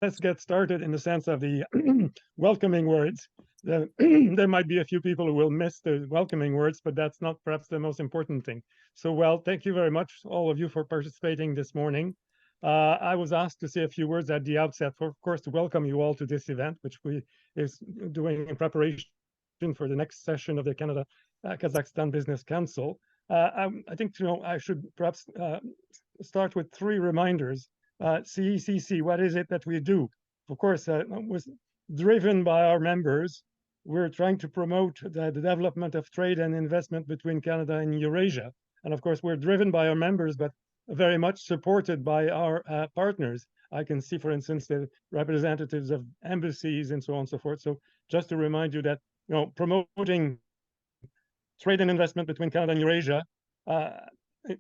let's get started in the sense of the welcoming words. There might be a few people who will miss the welcoming words, but that's not perhaps the most important thing. So, well, thank you very much, all of you, for participating this morning. I was asked to say a few words at the outset, of course, to welcome you all to this event, which we is doing in preparation for the next session of the Canada-Kazakhstan Business Council. I think, I should perhaps start with 3 reminders. CECC, what is it that we do? Of course, was driven by our members. We're trying to promote the development of trade and investment between Canada and Eurasia. And of course, we're driven by our members, but very much supported by our partners. I can see, for instance, the representatives of embassies and so on and so forth. So just to remind you that, promoting trade and investment between Canada and Eurasia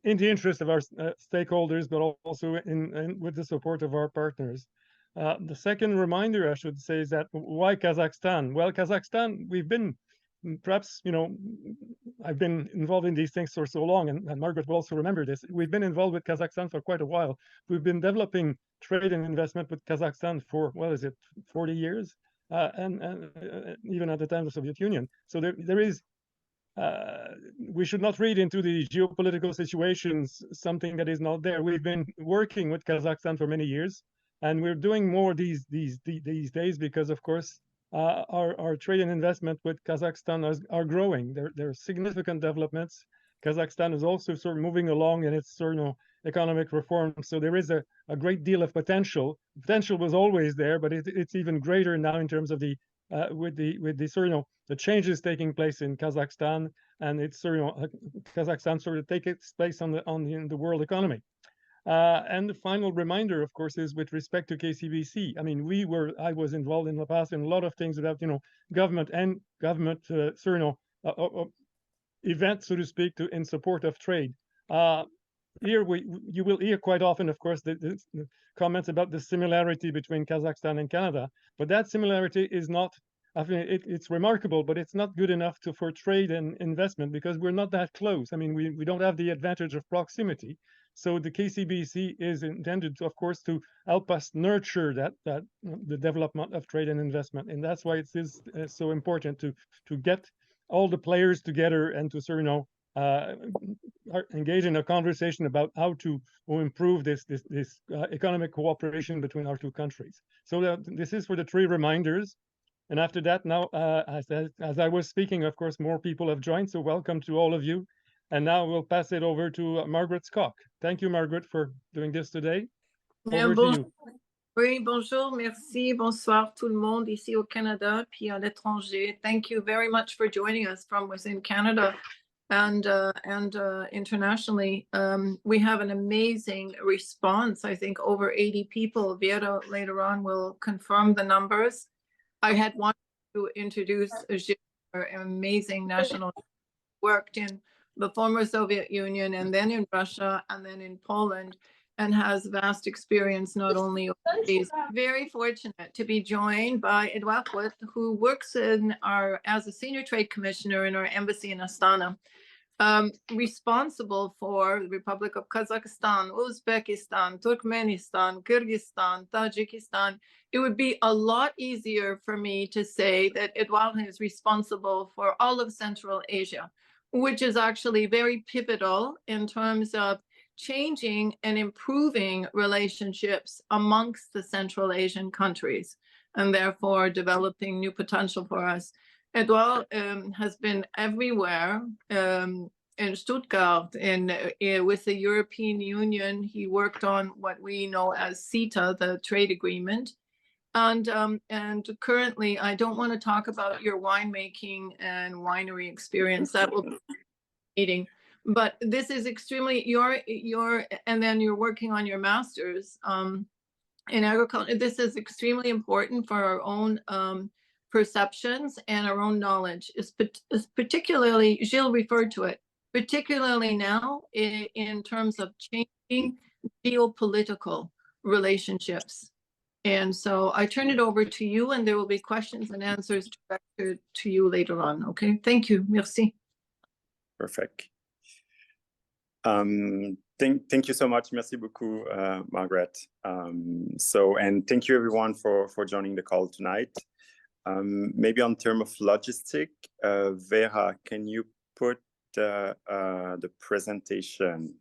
in the interest of our stakeholders, but also with the support of our partners. The second reminder, I should say, is that why Kazakhstan? Well, Kazakhstan, we've been perhaps, I've been involved in these things for so long, and Margaret will also remember this. We've been involved with Kazakhstan for quite a while. We've been developing trade and investment with Kazakhstan for, 40 years? And even at the time of the Soviet Union. So there is, we should not read into the geopolitical situations something that is not there. We've been working with Kazakhstan for many years, and we're doing more these days because, of course, our trade and investment with Kazakhstan are growing. There are significant developments. Kazakhstan is also sort of moving along in its economic reform. So there is a great deal of potential. Potential was always there, but it's even greater now in terms of the with the changes taking place in Kazakhstan, and it's Kazakhstan take its place in the world economy. And the final reminder, of course, is with respect to KCBC. I mean, I was involved in the past in a lot of things about government and government events, so to speak, in support of trade. Here you will hear quite often, of course, the comments about the similarity between Kazakhstan and Canada, but that similarity is not. I mean, it's remarkable, but it's not good enough for trade and investment because we're not that close. I mean, we don't have the advantage of proximity. So the KCBC is intended, of course, to help us nurture the development of trade and investment, and that's why it is so important to get all the players together and to engage in a conversation about how to improve this economic cooperation between our 2 countries. So this is for the 3 reminders. And after that, now, as I was speaking, of course, more people have joined. So welcome to all of you. And now we'll pass it over to Margaret Scott. Thank you, Margaret, for doing this today. Over to you. Oui, bonjour, merci, bonsoir tout le monde ici au Canada puis à l'étranger. Thank you very much for joining us from within Canada and internationally. We have an amazing response. I think over 80 people. Vera later on will confirm the numbers. I had wanted to introduce Gilles, an amazing national, worked in the former Soviet Union and then in Russia and then in Poland, and has vast experience not only overseas. Very fortunate to be joined by Edouard Huet, who works as a senior trade commissioner in our embassy in Astana, responsible for the Republic of Kazakhstan, Uzbekistan, Turkmenistan, Kyrgyzstan, Tajikistan. It would be a lot easier for me to say that Edouard is responsible for all of Central Asia, which is actually very pivotal in terms of changing and improving relationships amongst the Central Asian countries, and therefore developing new potential for us. Edouard has been everywhere, in Stuttgart, with the European Union. He worked on what we know as CETA, the trade agreement. And currently, I don't want to talk about your winemaking and winery experience. That will be meeting. But this is extremely and then you're working on your master's in agriculture. This is extremely important for our own perceptions and our own knowledge. Is particularly, Gilles referred to it, particularly now in terms of changing geopolitical relationships. And so I turn it over to you, and there will be questions and answers directed to you later on. Okay, thank you. Merci. Perfect. Thank you so much. Merci beaucoup, Margaret. And thank you everyone for joining the call tonight. Maybe on term of logistic, Vera, can you put the presentation?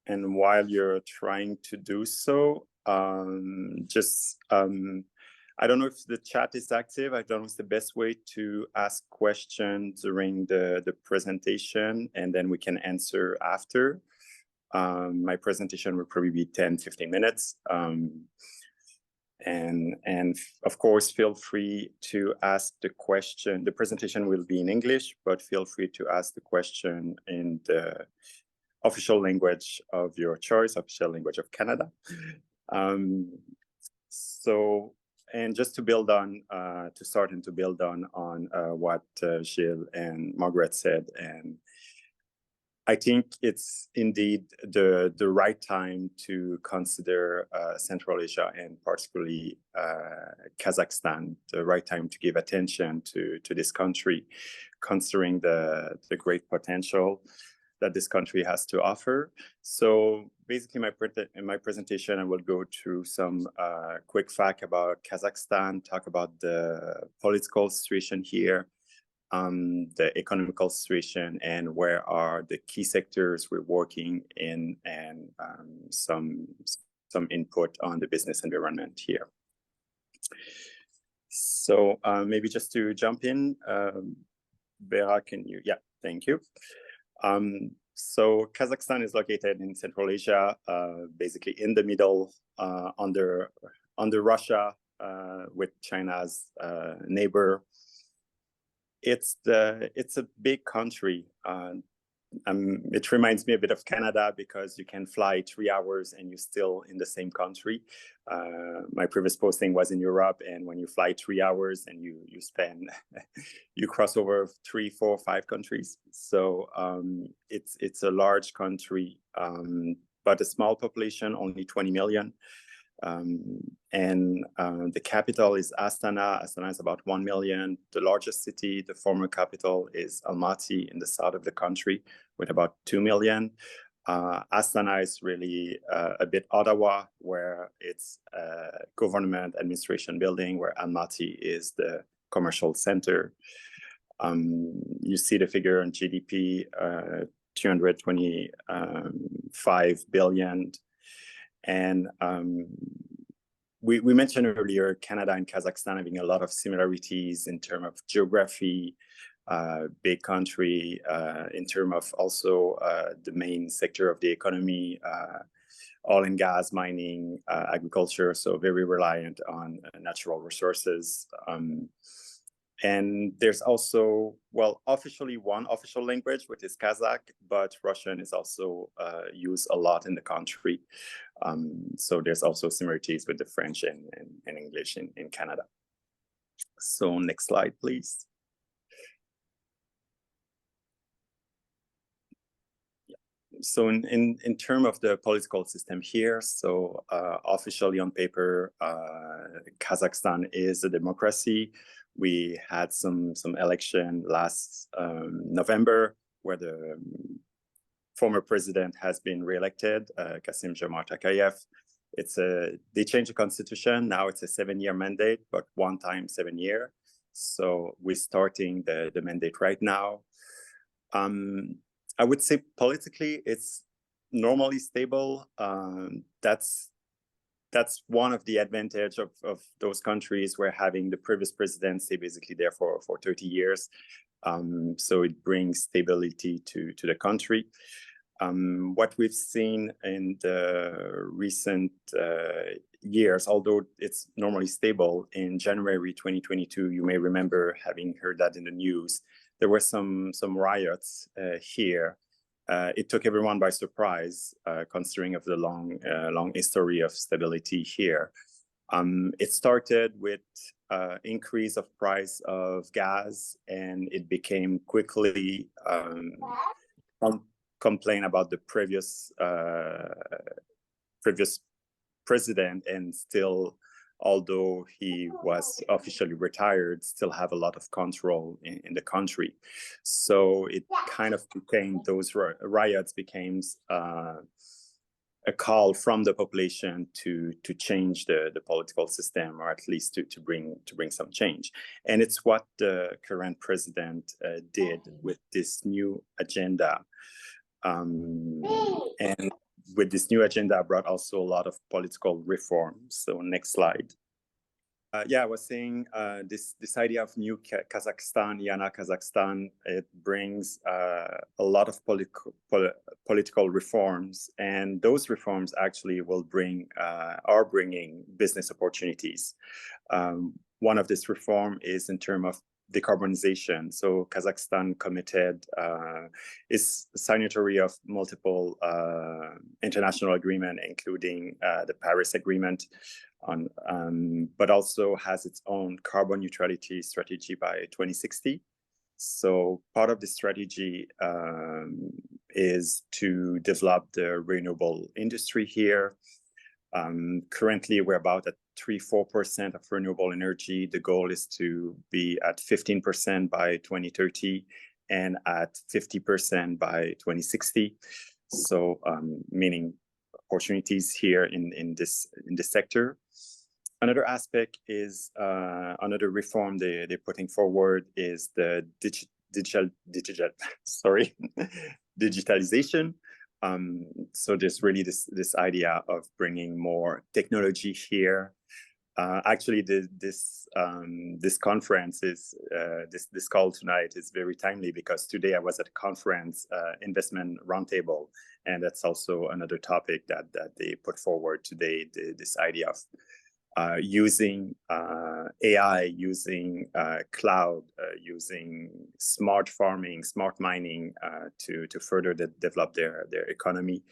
And while you're trying to do so, I don't know if the chat is active. I don't know if it's the best way to ask questions during the presentation, and then we can answer after. My presentation will probably be 10-15 minutes. And of course, feel free to ask the question. The presentation will be in English, but feel free to ask the question in the official language of your choice, official language of Canada. And just to build on, to start and to build on what Gilles and Margaret said, and I think it's indeed the right time to consider Central Asia and particularly Kazakhstan, the right time to give attention to this country, considering the great potential that this country has to offer. So basically in my presentation, I will go through some quick fact about Kazakhstan, talk about the political situation here, the economical situation, and where are the key sectors we're working in, and some input on the business environment here. So maybe just to jump in, Vera, can you? Yeah, thank you. So Kazakhstan is located in Central Asia, basically in the middle, under Russia, with China's neighbor. It's a big country. It reminds me a bit of Canada because you can fly 3 hours and you're still in the same country. My previous posting was in Europe, and when you fly 3 hours and you cross over 3, 4, 5 countries. So it's a large country, but a small population, only 20 million. The capital is Astana. Astana is about 1 million. The largest city, the former capital, is Almaty in the south of the country with about 2 million. Astana is really a bit Ottawa, where it's a government administration building, where Almaty is the commercial center. You see the figure on GDP, 225 billion. And we mentioned earlier Canada and Kazakhstan having a lot of similarities in terms of geography, big country, in terms of also the main sector of the economy, oil and gas, mining, agriculture, so very reliant on natural resources. And there's also, well, officially one official language, which is Kazakh, but Russian is also used a lot in the country. So there's also similarities with the French and English in Canada. So next slide, please. So in terms of the political system here, so officially on paper, Kazakhstan is a democracy. We had some election last November, where the former president has been reelected, Kassym-Jomart Tokayev. They changed the constitution. Now it's a 7-year mandate, but one time 7 year. So we're starting the mandate right now. I would say politically, it's normally stable. That's one of the advantage of those countries where having the previous president stay basically there for 30 years. So it brings stability to the country. What we've seen in the recent years, although it's normally stable, in January 2022, you may remember having heard that in the news, there were some riots here. It took everyone by surprise, considering of the long history of stability here. It started with increase of price of gas, and it became quickly complain about the previous president, and still although he was officially retired, still have a lot of control in the country. So it kind of became, those riots became a call from the population to change the political system, or at least to bring some change. And it's what the current president did with this new agenda. And with this new agenda brought also a lot of political reforms. So next slide. Yeah, I was saying this idea of new Kazakhstan, Yana Kazakhstan, it brings a lot of political reforms, and those reforms actually will are bringing business opportunities. One of this reform is in terms of decarbonization. So Kazakhstan committed, is signatory of multiple international agreements, including the Paris Agreement, but also has its own carbon neutrality strategy by 2060. So part of the strategy is to develop the renewable industry here. Currently, we're about at 3-4% of renewable energy. The goal is to be at 15% by 2030 and at 50% by 2060. So meaning opportunities here in this sector. Another aspect is another reform they're putting forward is the digitalization. So there's really this idea of bringing more technology here. Actually, this conference is this call tonight is very timely, because today I was at a conference, investment roundtable, and that's also another topic that they put forward today. This idea of using AI, using cloud, using smart farming, smart mining to further develop their economy,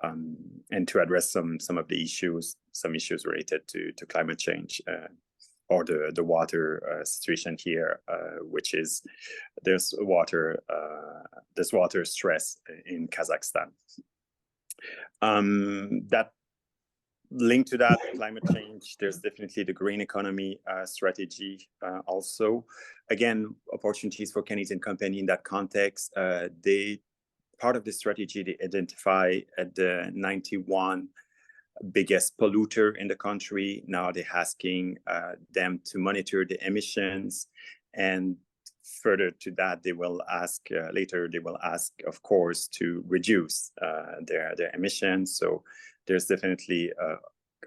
and to address some of the issues, related to climate change or the water situation here, which is there's water stress in Kazakhstan. That linked to that climate change, there's definitely the green economy strategy also. Again, opportunities for Canadian company in that context. Part of the strategy, they identify at the 91 biggest polluter in the country. Now they're asking them to monitor the emissions, and further to that, they will ask of course, to reduce their emissions. So there's definitely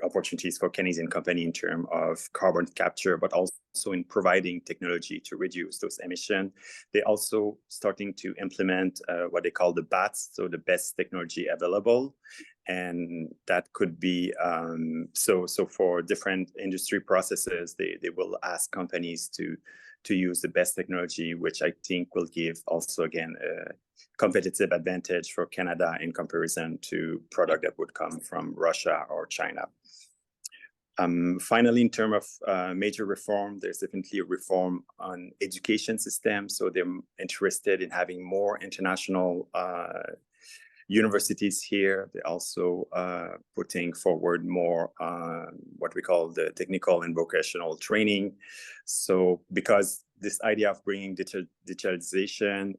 opportunities for Canadian company in terms of carbon capture, but also in providing technology to reduce those emissions. They're also starting to implement what they call the BATs, so the best technology available. And that could be, so for different industry processes, they will ask companies to use the best technology, which I think will give also, again, a competitive advantage for Canada in comparison to product that would come from Russia or China. Finally, in terms of major reform, there's definitely a reform on education system. So they're interested in having more international universities here. They're also putting forward more what we call the technical and vocational training. So because this idea of bringing digitalization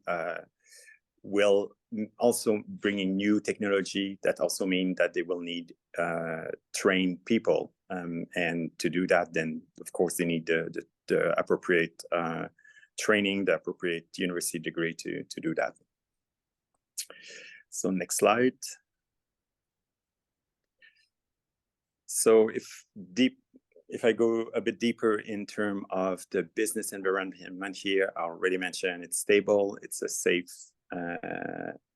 will also bringing new technology, that also means that they will need trained people. And to do that, then of course they need the appropriate training, the appropriate university degree to do that. So next slide. So if I go a bit deeper in terms of the business environment here, I already mentioned it's stable, it's a safe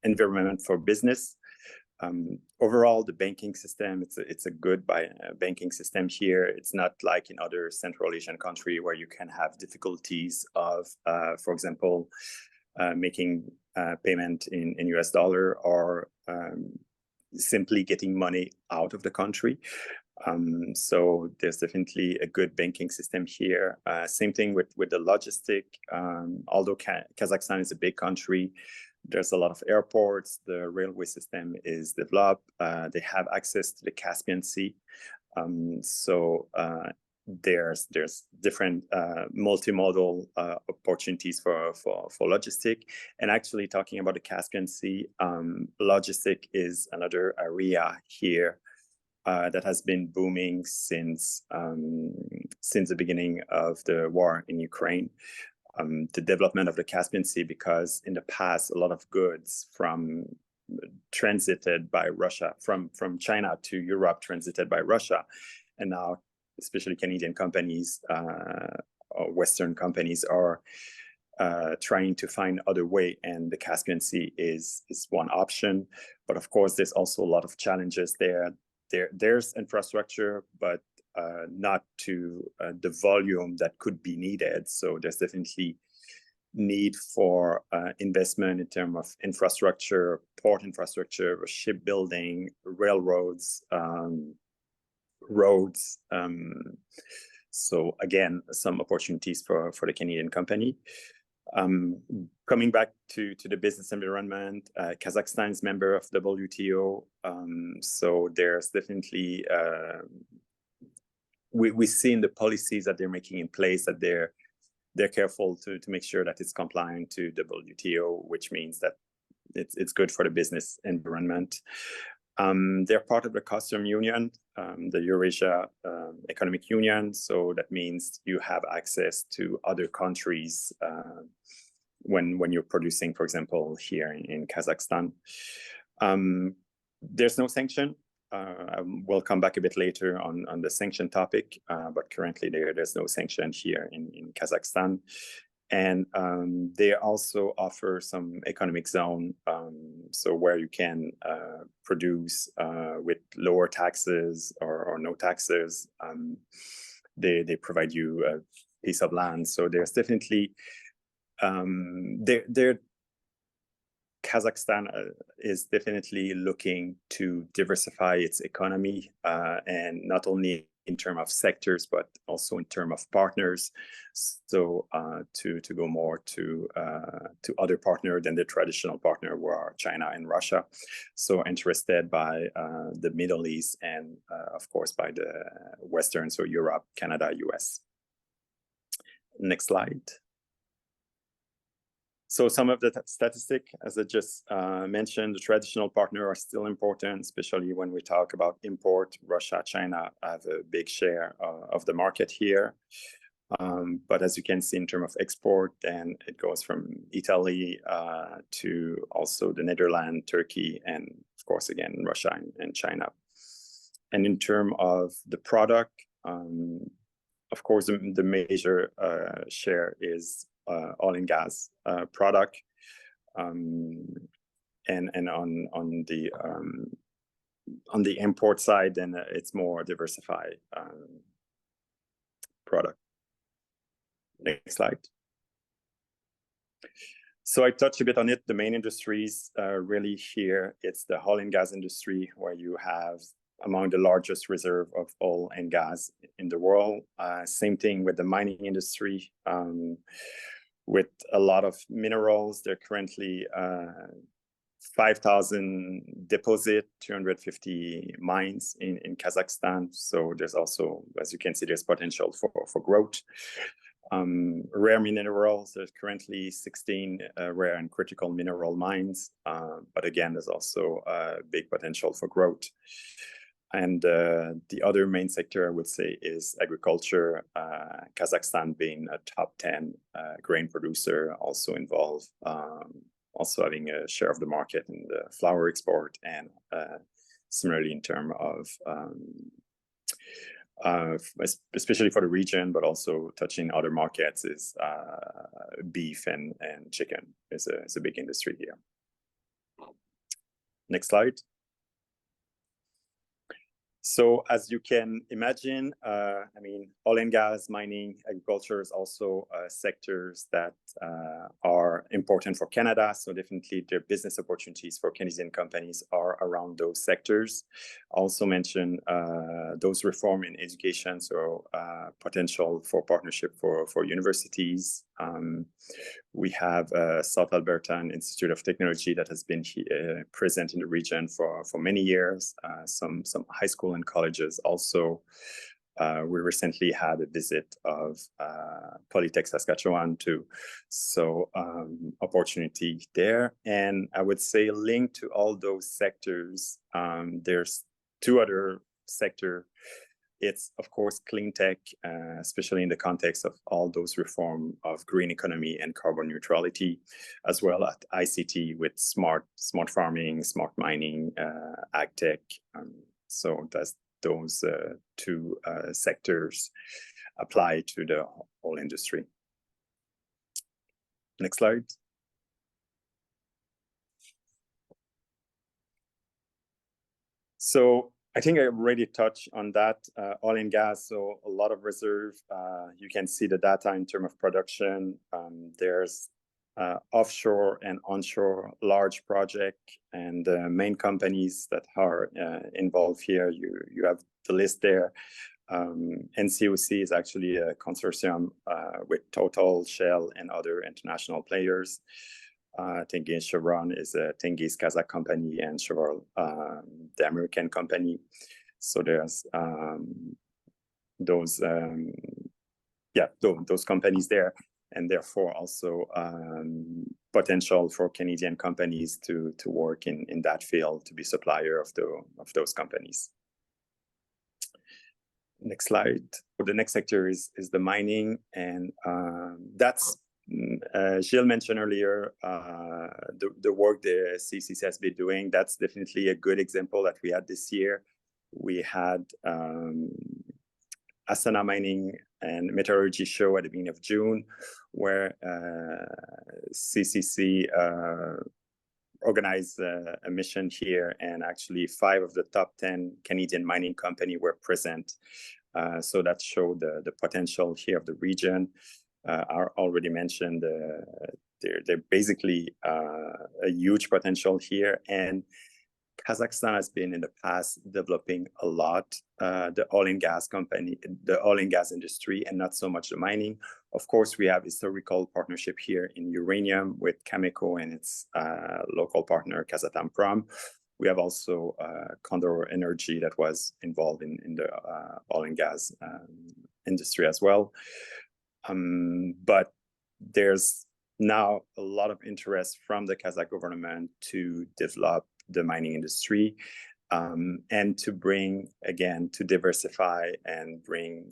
environment for business. Overall, the banking system, it's a good banking system here. It's not like in other Central Asian countries where you can have difficulties of, for example, making payment in US dollar, or simply getting money out of the country. So there's definitely a good banking system here. Same thing with the logistic. Although Kazakhstan is a big country, there's a lot of airports. The railway system is developed. They have access to the Caspian Sea. There's different multimodal opportunities for logistic. And actually talking about the Caspian Sea, logistic is another area here that has been booming since the beginning of the war in Ukraine. The development of the Caspian Sea, because in the past a lot of goods transited by Russia from China to Europe transited by Russia, and now especially Canadian companies or Western companies are trying to find other way, and the Caspian Sea is one option. But of course, there's also a lot of challenges there. There's infrastructure, but not to the volume that could be needed. So there's definitely need for investment in terms of infrastructure, port infrastructure, shipbuilding, railroads, roads. So again, some opportunities for the Canadian company. Coming back to the business environment, Kazakhstan is member of WTO. So there's definitely, we see in the policies that they're making in place that they're careful to make sure that it's compliant to WTO, which means that it's good for the business environment. They're part of the Customs Union, the Eurasia Economic Union. So that means you have access to other countries when you're producing, for example, here in Kazakhstan. There's no sanction. We'll come back a bit later on the sanction topic, but currently there's no sanction here in Kazakhstan. And they also offer some economic zone, so where you can produce with lower taxes or no taxes. They provide you a piece of land. So there's definitely Kazakhstan is definitely looking to diversify its economy, and not only in terms of sectors, but also in terms of partners. So to go more to other partners than the traditional partner, who are China and Russia. So interested by the Middle East and of course by the Western, so Europe, Canada, US. Next slide. So some of the statistics, as I just mentioned, the traditional partners are still important, especially when we talk about import. Russia, China have a big share of the market here. But as you can see in terms of export, then it goes from Italy to also the Netherlands, Turkey, and of course, again, Russia and China. And in terms of the product, of course, the major share is oil and gas product, and on the import side, then it's more diversified product. Next slide. So I touched a bit on it. The main industries really here, it's the oil and gas industry, where you have among the largest reserve of oil and gas in the world. Same thing with the mining industry. With a lot of minerals, there are currently 5,000 deposits, 250 mines in Kazakhstan. So there's also, as you can see, there's potential for growth. Rare minerals, there's currently 16 rare and critical mineral mines. But again, there's also a big potential for growth. And the other main sector, I would say, is agriculture. Kazakhstan being a top 10 grain producer, also involved, also having a share of the market in the flour export, and similarly in terms of, especially for the region, but also touching other markets, is beef and chicken is a big industry here. Next slide. So as you can imagine, I mean, oil and gas, mining, agriculture is also sectors that are important for Canada. So definitely their business opportunities for Canadian companies are around those sectors. Also mention those reform in education, so potential for partnership for universities, We have South Alberta Institute of Technology that has been present in the region for many years, some high school and colleges also. We recently had a visit of Polytech Saskatchewan too, so opportunity there. And I would say linked to all those sectors, there's two other sectors. It's of course clean tech, especially in the context of all those reform of green economy and carbon neutrality, as well as ICT with smart farming, smart mining, ag tech. So that's those two sectors apply to the whole industry. Next slide. So I think I already touched on that, oil and gas, so a lot of reserve. You can see the data in terms of production. There's offshore and onshore large project, and the main companies that are involved here, you have the list there. NCOC is actually a consortium with Total, Shell, and other international players. Tengiz Chevron is a Tengiz Kazakh company, and Chevron, the American company. So there's those companies there, and therefore also potential for Canadian companies to work in that field, to be supplier of those companies. Next slide. The next sector is the mining, and that's Gilles mentioned earlier the work the CCC has been doing. That's definitely a good example that we had this year. We had Astana Mining and Metallurgy show at the beginning of June, where CCC organized a mission here, and actually 5 of the top 10 Canadian mining companies were present. So that showed the potential here of the region. I already mentioned they're basically a huge potential here, and Kazakhstan has been in the past developing a lot the oil and gas industry, and not so much the mining. Of course, we have historical partnership here in uranium with Cameco and its local partner Kazatomprom. We have also Condor Energy that was involved in the oil and gas industry as well. But there's now a lot of interest from the Kazakh government to develop the mining industry, and to bring, again, to diversify and bring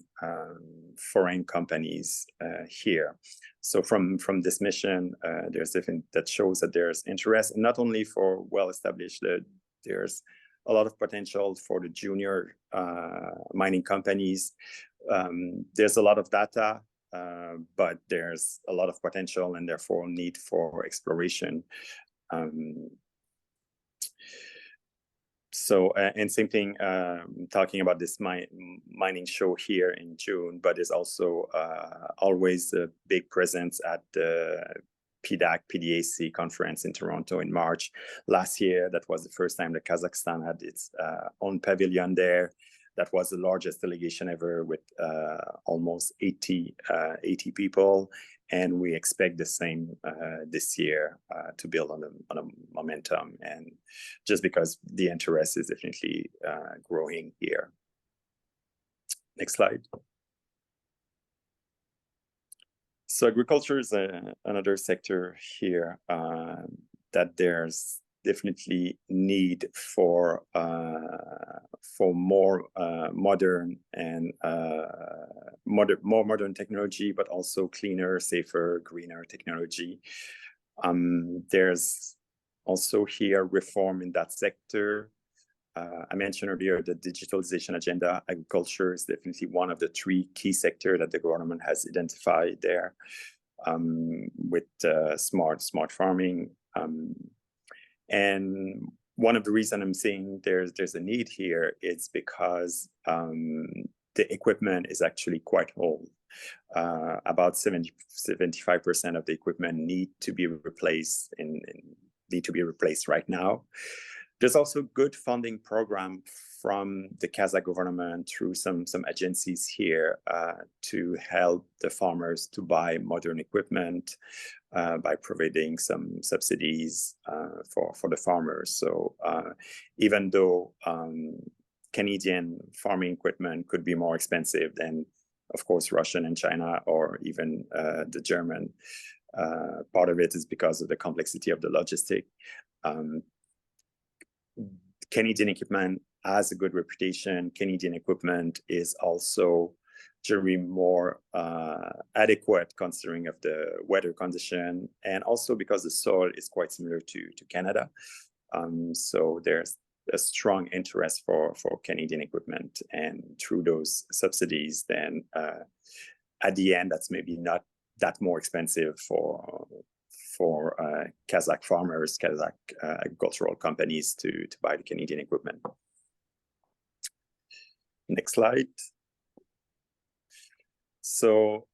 foreign companies here. So from this mission, there's different that shows that there's interest, and not only for well-established, there's a lot of potential for the junior mining companies. There's a lot of data, but there's a lot of potential, and therefore need for exploration. So, and same thing, talking about this mining show here in June, but there's also always a big presence at the PDAC conference in Toronto in March last year. That was the first time that Kazakhstan had its own pavilion there. That was the largest delegation ever, with almost 80 people. And we expect the same this year to build on a momentum, and just because the interest is definitely growing here. Next slide. So agriculture is another sector here that there's definitely need for more modern and more modern technology, but also cleaner, safer, greener technology. There's also here reform in that sector. I mentioned earlier the digitalization agenda. Agriculture is definitely one of the 3 key sectors that the government has identified there, with smart farming. And one of the reasons I'm saying there's a need here is because the equipment is actually quite old. About 75% of the equipment need to be replaced right now. There's also good funding program from the Kazakh government through some agencies here to help the farmers to buy modern equipment by providing some subsidies for the farmers. So even though Canadian farming equipment could be more expensive than, of course, Russian and China, or even the German, part of it is because of the complexity of the logistic. Canadian equipment has a good reputation. Canadian equipment is also generally more adequate considering of the weather condition, and also because the soil is quite similar to Canada. So there's a strong interest for Canadian equipment, and through those subsidies, then at the end, that's maybe not that more expensive for Kazakh farmers, Kazakh agricultural companies to buy the Canadian equipment. Next slide. So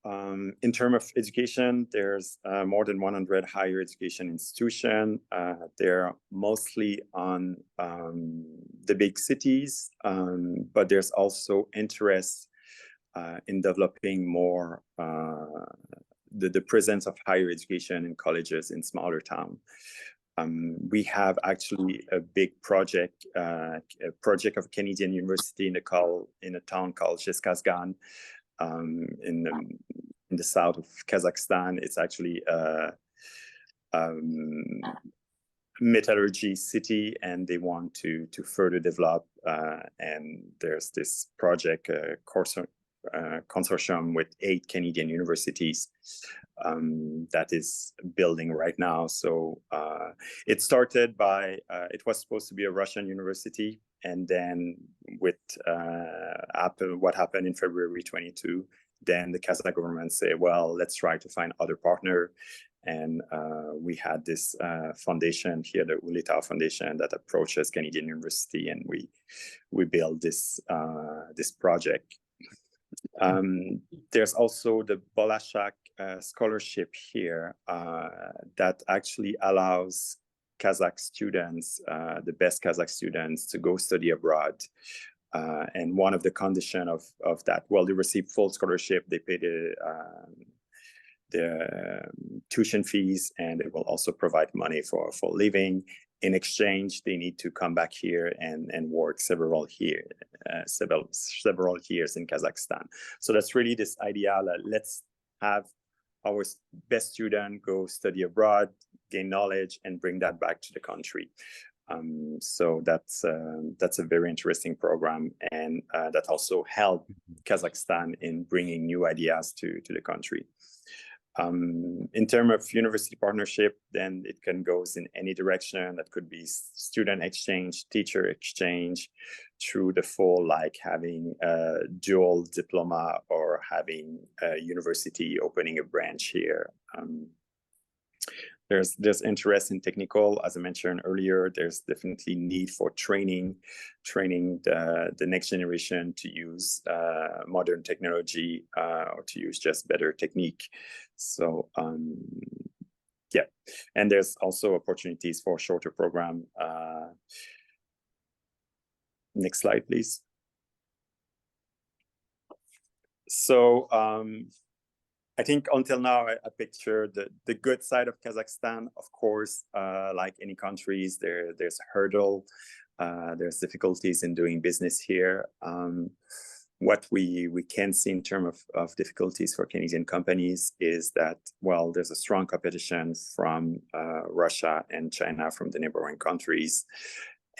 in terms of education, there's more than 100 higher education institutions. They're mostly on the big cities, but there's also interest in developing more the presence of higher education in colleges in smaller towns. We have actually a big project, a project of Canadian University in a town called Zhezkazgan in the south of Kazakhstan. It's actually a metallurgy city, and they want to further develop. And there's this project, consortium with 8 Canadian universities that is building right now. So it started by, it was supposed to be a Russian university, and then with what happened in February 22, then the Kazakh government said, well, let's try to find other partner. And we had this foundation here, the Ulitau Foundation, that approaches Canadian University, and we built this project. There's also the Bolashak scholarship here that actually allows Kazakh students, the best Kazakh students, to go study abroad. And one of the conditions of that, well, they receive full scholarship, they pay the tuition fees, and it will also provide money for living. In exchange, they need to come back here and work several years in Kazakhstan. So that's really this idea that let's have our best student go study abroad, gain knowledge, and bring that back to the country. So that's a very interesting program, and that also helped Kazakhstan in bringing new ideas to the country. In terms of university partnership, then it can go in any direction. That could be student exchange, teacher exchange, through the full, like having a dual diploma or having a university opening a branch here. There's interest in technical, as I mentioned earlier. There's definitely need for training the next generation to use modern technology or to use just better technique. So yeah, and there's also opportunities for shorter program. Next slide, please. So I think until now, I picture the good side of Kazakhstan. Of course, like any countries, there's a hurdle. There's difficulties in doing business here. What we can see in terms of difficulties for Canadian companies is that, well, there's a strong competition from Russia and China, from the neighboring countries.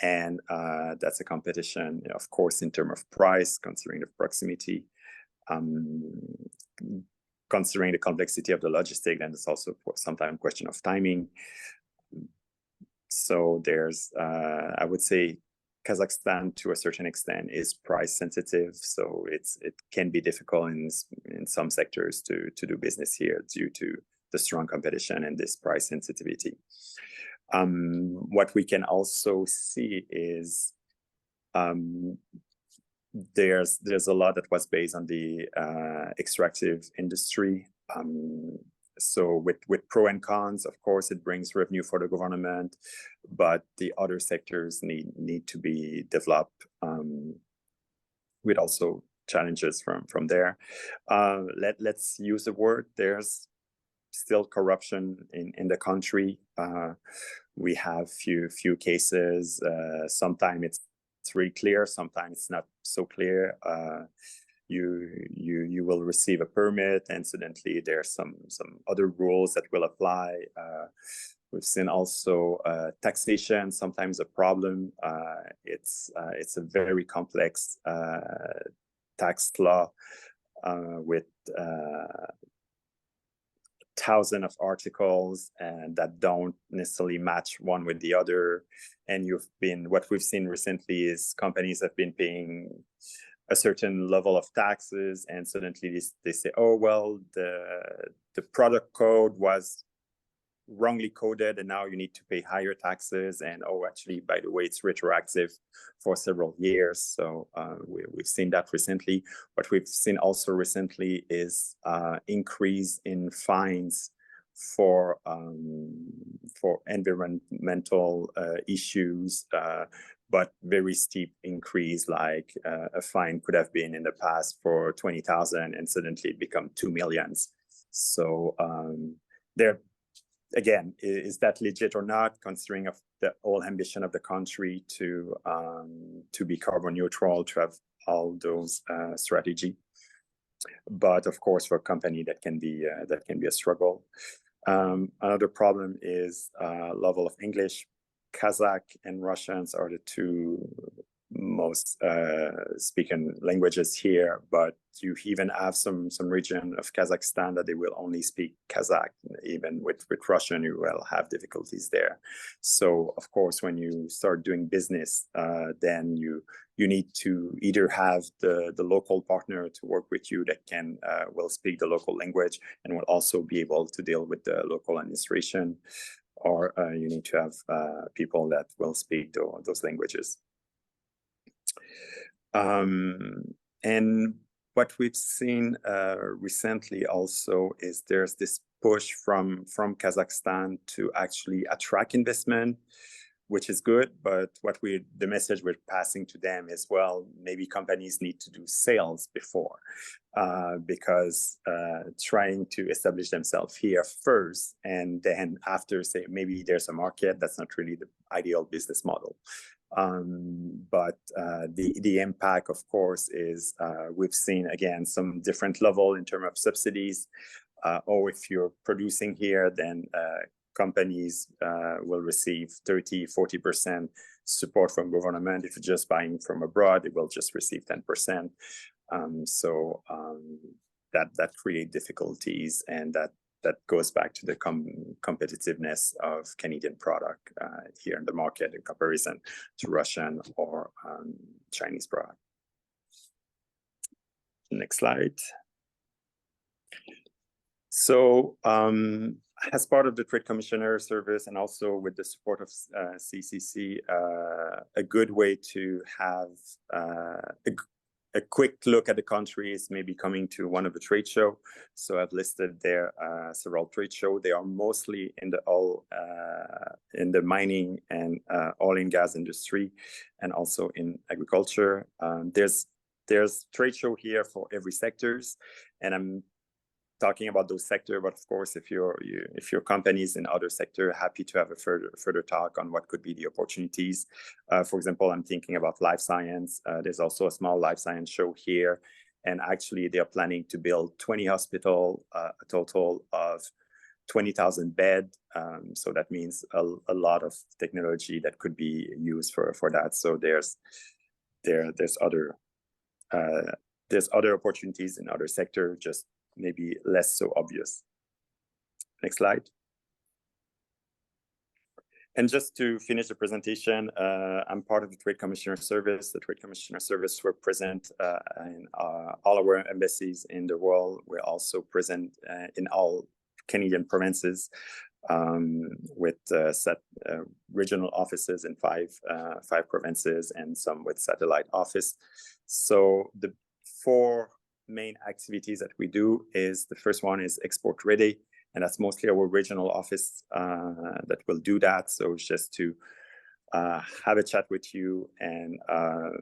And that's a competition, of course, in terms of price, considering the proximity. Considering the complexity of the logistic, and it's also sometimes a question of timing. So there's, I would say, Kazakhstan to a certain extent is price sensitive. So it can be difficult in some sectors to do business here due to the strong competition and this price sensitivity. What we can also see is there's a lot that was based on the extractive industry. So with pro and cons, of course, it brings revenue for the government, but the other sectors need to be developed with also challenges from there. Let's use the word. There's still corruption in the country. We have few cases. Sometimes it's really clear. Sometimes it's not so clear. You will receive a permit, and suddenly there's some other rules that will apply. We've seen also taxation sometimes a problem. It's a very complex tax law with thousands of articles and that don't necessarily match one with the other. And what we've seen recently is companies have been paying a certain level of taxes, and suddenly they say, oh, well, the product code was wrongly coded and now you need to pay higher taxes, and oh, actually, by the way, it's retroactive for several years. So we've seen that recently. What we've seen also recently is increase in fines for environmental issues, but very steep increase, like a fine could have been in the past for 20,000 and suddenly it become 2 million. So there, again, is that legit or not, considering of the whole ambition of the country to be carbon neutral, to have all those strategy. But of course, for a company that can be a struggle. Another problem is level of English. Kazakh and Russians are the two most spoken languages here, but you even have some region of Kazakhstan that they will only speak Kazakh. Even with Russian, you will have difficulties there. So of course, when you start doing business, then you need to either have the local partner to work with you that will speak the local language and will also be able to deal with the local administration, or you need to have people that will speak those languages. And what we've seen recently also is there's this push from Kazakhstan to actually attract investment, which is good. But the message we're passing to them is, well, maybe companies need to do sales before, because trying to establish themselves here first and then after say maybe there's a market, that's not really the ideal business model. But the impact, of course, is we've seen, again, some different level in terms of subsidies, or if you're producing here, then companies will receive 30-40% support from government. If you're just buying from abroad, it will just receive 10%. So that create difficulties, and that goes back to the competitiveness of Canadian product here in the market in comparison to Russian or Chinese product. Next slide. So as part of the Trade Commissioner Service and also with the support of CCC, a good way to have a quick look at the country is maybe coming to one of the trade show. So I've listed there several trade shows. They are mostly in the mining and oil and gas industry, and also in agriculture. There's trade show here for every sectors, and I'm talking about those sectors, but of course, if your company is in other sector, happy to have a further talk on what could be the opportunities. For example, I'm thinking about life science. There's also a small life science show here, and actually they are planning to build 20 hospitals, a total of 20,000 beds. So that means a lot of technology that could be used for that. So there's other opportunities in other sectors, just maybe less so obvious. Next slide. And just to finish the presentation, I'm part of the Trade Commissioner Service. The Trade Commissioner Service, we're present in all our embassies in the world. We're also present in all Canadian provinces with regional offices in five provinces and some with satellite office. So the 4 main activities that we do is, the first one is export ready. and that's mostly our regional office that will do that. So just to have a chat with you and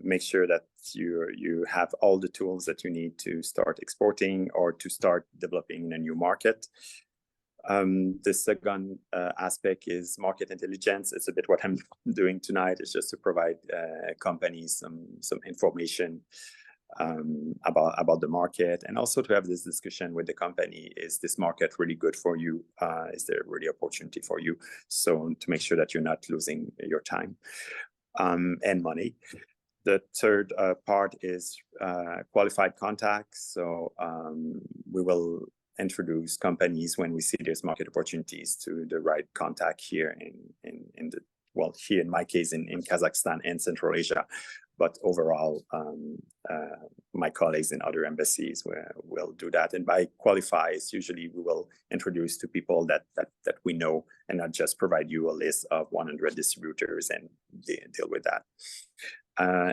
make sure that you have all the tools that you need to start exporting or to start developing in a new market. The second aspect is market intelligence. It's a bit what I'm doing tonight, is just to provide companies some information about the market, and also to have this discussion with the company. Is this market really good for you? Is there really opportunity for you? So to make sure that you're not losing your time and money. The third part is qualified contacts. So we will introduce companies when we see there's market opportunities to the right contact here in the, well, here in my case in Kazakhstan and Central Asia, but overall my colleagues in other embassies will do that. And by qualifies, usually we will introduce to people that we know, and not just provide you a list of 100 distributors and deal with that.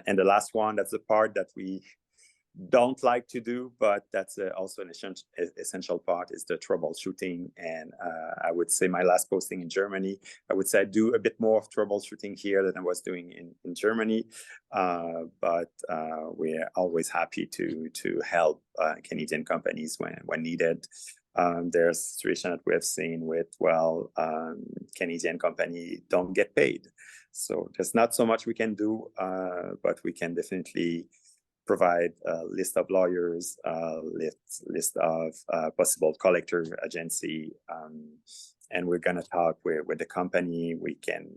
And the last one, that's the part that we don't like to do, but that's also an essential part, is the troubleshooting. And I would say my last posting in Germany, I would say I do a bit more of troubleshooting here than I was doing in Germany, but we're always happy to help Canadian companies when needed. There's a situation that we have seen with, well, Canadian company don't get paid. So there's not so much we can do, but we can definitely provide a list of lawyers, list of possible collector agency, and we're going to talk with the company. We can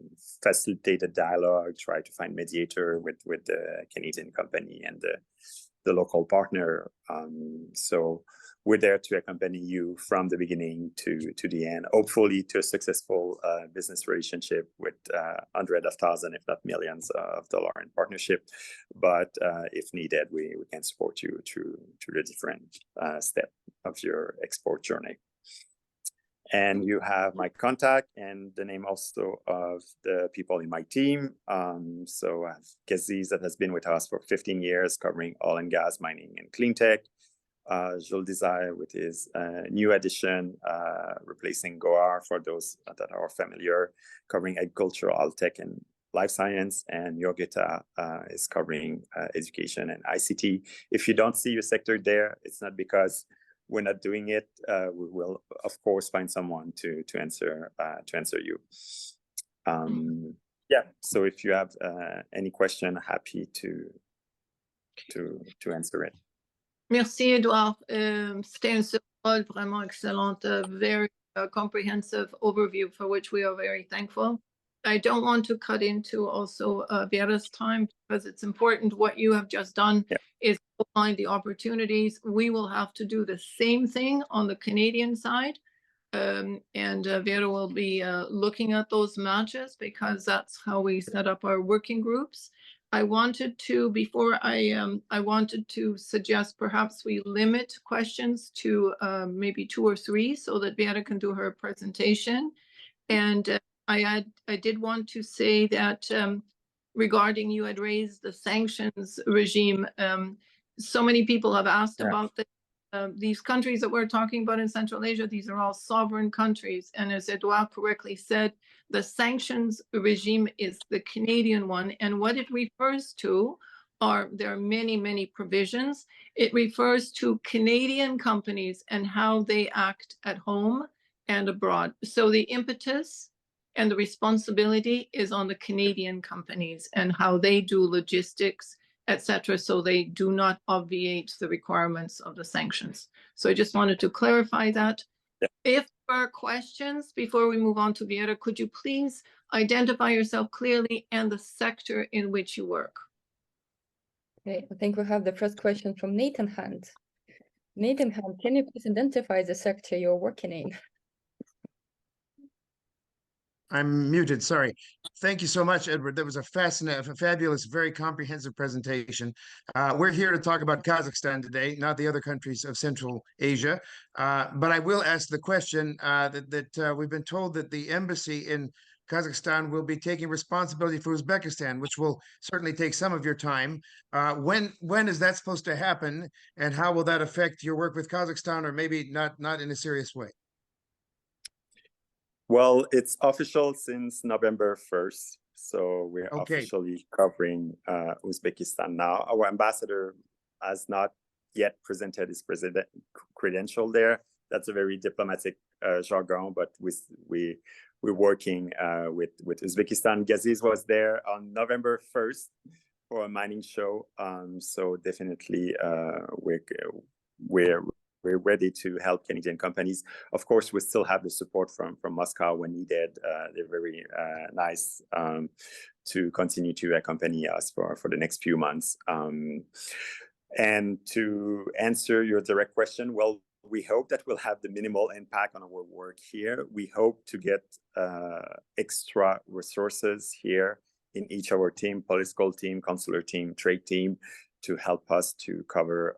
facilitate a dialogue, try to find mediator with the Canadian company and the local partner. So we're there to accompany you from the beginning to the end, hopefully to a successful business relationship with hundreds of thousands, if not millions of dollars in partnership. But if needed, we can support you through the different steps of your export journey. And you have my contact and the name also of the people in my team. So I have Kaziz, that has been with us for 15 years, covering oil and gas, mining, and clean tech. Jules Desire with his new addition, replacing Goar, for those that are familiar, covering agriculture, all tech, and life science. And Yogita is covering education and ICT. If you don't see your sector there, it's not because we're not doing it. We will, of course, find someone to answer you. Yeah. So if you have any question, happy to answer it. Merci, Edouard. C'était une survol vraiment excellente, very comprehensive overview for which we are very thankful. I don't want to cut into also Vera's time, because it's important. What you have just done is find the opportunities. We will have to do the same thing on the Canadian side. And Vera will be looking at those matches, because that's how we set up our working groups. I wanted to, before I wanted to suggest perhaps we limit questions to maybe 2 or 3, so that Vera can do her presentation. And I did want to say that regarding, you had raised the sanctions regime. So many people have asked about these countries that we're talking about in Central Asia. These are all sovereign countries. And as Edouard correctly said, the sanctions regime is the Canadian one. And what it refers to there are many, many provisions. It refers to Canadian companies and how they act at home and abroad. So the impetus and the responsibility is on the Canadian companies and how they do logistics, etc., so they do not obviate the requirements of the sanctions. So I just wanted to clarify that. If there are questions before we move on to Vera, could you please identify yourself clearly and the sector in which you work? Okay, I think we have the first question from Nathan Hunt. Nathan Hunt, can you please identify the sector you're working in? I'm muted, sorry. Thank you so much, Edward. That was a fascinating, fabulous, very comprehensive presentation. We're here to talk about Kazakhstan today, not the other countries of Central Asia. But I will ask the question that we've been told that the embassy in Kazakhstan will be taking responsibility for Uzbekistan, which will certainly take some of your time. When is that supposed to happen, and how will that affect your work with Kazakhstan, or maybe not in a serious way? Well, it's official since November 1st. So we're Okay. officially covering Uzbekistan now. Our ambassador has not yet presented his credential there. That's a very diplomatic jargon, but we're working with Uzbekistan. Gaziz was there on November 1st for a mining show. So definitely we're ready to help Canadian companies. Of course, we still have the support from Moscow when needed. They're very nice to continue to accompany us for the next few months. And to answer your direct question, well, we hope that we'll have the minimal impact on our work here. We hope to get extra resources here in each of our team, political team, consular team, trade team, to help us to cover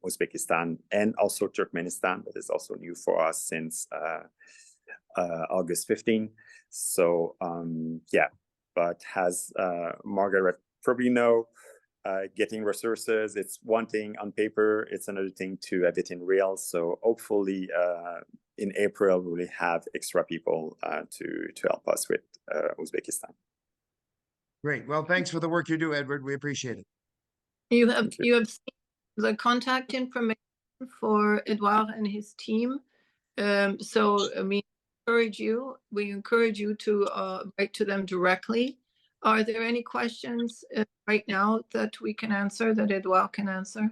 Uzbekistan and also Turkmenistan. That is also new for us since August 15. So yeah, but as Margaret probably know, getting resources, it's one thing on paper, it's another thing to have it in real. So hopefully in April, we'll have extra people to help us with Uzbekistan. Great. Well, thanks for the work you do, Edward. We appreciate it. You have seen the contact information for Edouard and his team. So we encourage you to write to them directly. Are there any questions right now that we can answer, that Edouard can answer?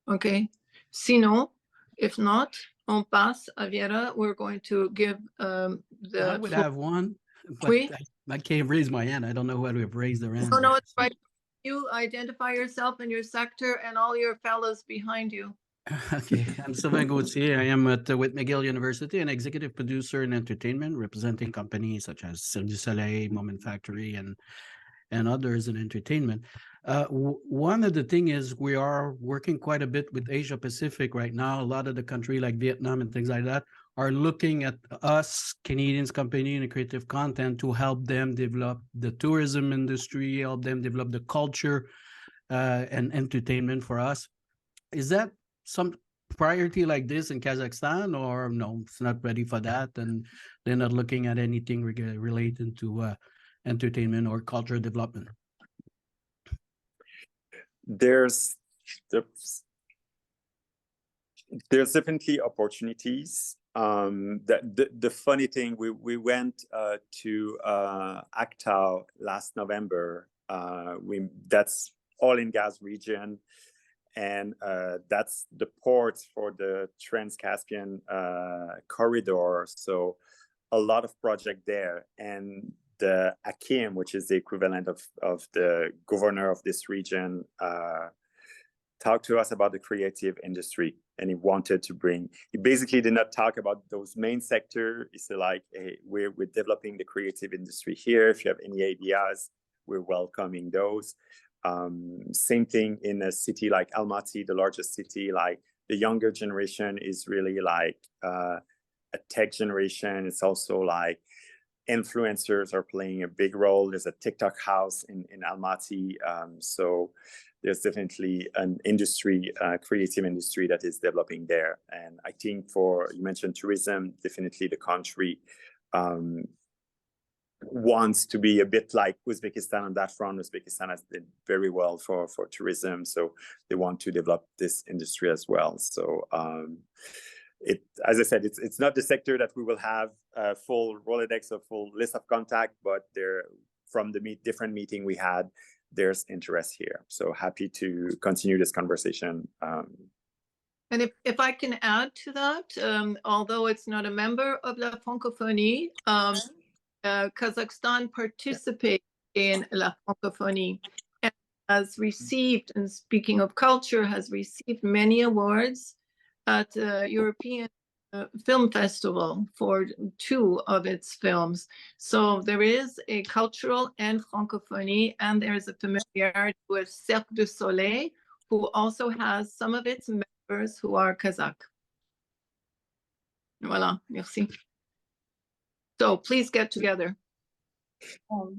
Okay. Sinon, if not, on passe à Viera. We're going to give I would floor. have one, but Oui. I can't raise my hand. I don't know who would have raised their hand. No, it's right. You identify yourself and your sector and all your fellows behind you. Okay, I'm Sylvain Gauthier. I am with McGill University, an executive producer in entertainment, representing companies such as Cirque du Soleil, Moment Factory, and others in entertainment. One of the things is we are working quite a bit with Asia Pacific right now. A lot of the country like Vietnam and things like that are looking at us, Canadians company and creative content, to help them develop the tourism industry, help them develop the culture and entertainment for us. Is that some priority like this in Kazakhstan, or no, it's not ready for that, and they're not looking at anything related to entertainment or cultural development? There's definitely opportunities. The funny thing, we went to Aktau last November. That's oil and gas region, and that's the port for the Trans-Caspian corridor. So a lot of project there, and the Hakim, which is the equivalent of the governor of this region, talked to us about the creative industry, and he basically did not talk about those main sector. He said, like, hey, we're developing the creative industry here. If you have any ideas, we're welcoming those. Same thing in a city like Almaty, the largest city. Like, the younger generation is really like a tech generation. It's also like influencers are playing a big role. There's a TikTok house in Almaty. So there's definitely an industry, creative industry that is developing there. And I think you mentioned tourism, definitely the country wants to be a bit like Uzbekistan on that front. Uzbekistan has did very well for tourism, so they want to develop this industry as well. So as I said, it's not the sector that we will have a full Rolodex or full list of contact, but from the different meeting we had, there's interest here. So happy to continue this conversation. And if I can add to that, although it's not a member of La Francophonie, Kazakhstan participates in La Francophonie and has received, and speaking of culture, has received many awards at the European Film Festival for 2 of its films. So there is a cultural and francophonie, and there's a familiarity with Cirque du Soleil, who also has some of its members who are Kazakh. Voilà, merci. So please get together.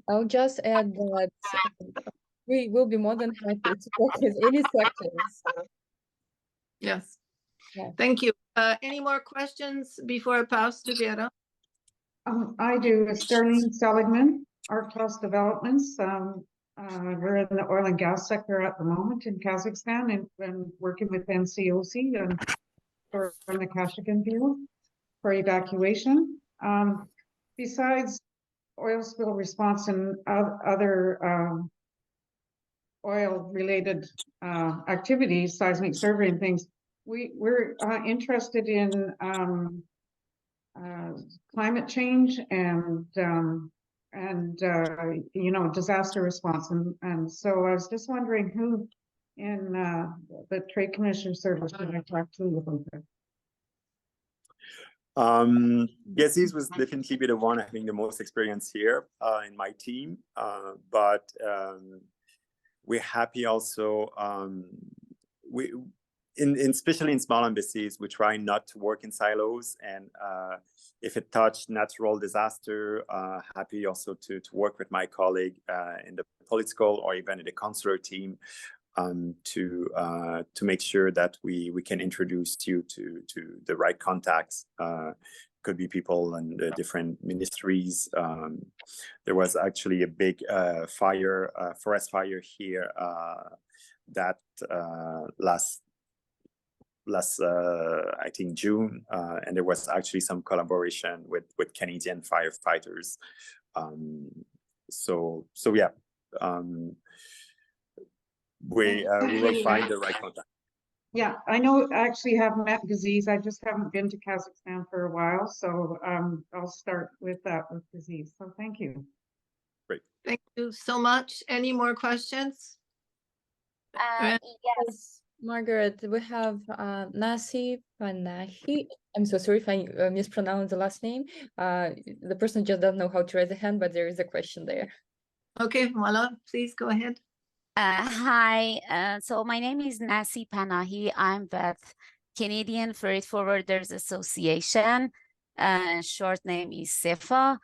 I'll just add that we will be more than happy to work with any sectors. Yes. Thank you. Any more questions before I pass to Vera? I do. Sterling Seligman, Art Plus Developments. We're in the oil and gas sector at the moment in Kazakhstan and working with NCOC and for the Kashagan field for evacuation. Besides oil spill response and other oil-related activities, seismic survey and things, we're interested in climate change and you know, disaster response, and so I was just wondering who in the Trade Commissioner Service should I talk to about that? Yes, this was definitely be the one having the most experience here in my team, but we're happy also. Especially in small embassies, we try not to work in silos, and if it touched natural disaster, happy also to work with my colleague in the political or even in the consular team to make sure that we can introduce you to the right contacts. Could be people in the different ministries. There was actually a big forest fire here that last I think June, and there was actually some collaboration with Canadian firefighters. So yeah, we will find the right contact. Yeah, I know I actually have met Gaziz. I just haven't been to Kazakhstan for a while, so I'll start with that with Gaziz. So thank you. Great. Thank you so much. Any more questions? Yes, Margaret, we have Nasi Panahi. I'm so sorry if I mispronounced the last name. The person just doesn't know how to raise a hand, but there is a question there. Okay, Mala, please go ahead. Hi, so my name is Nasi Panahi. I'm with Canadian Freight Forwarders Association. Short name is CFA.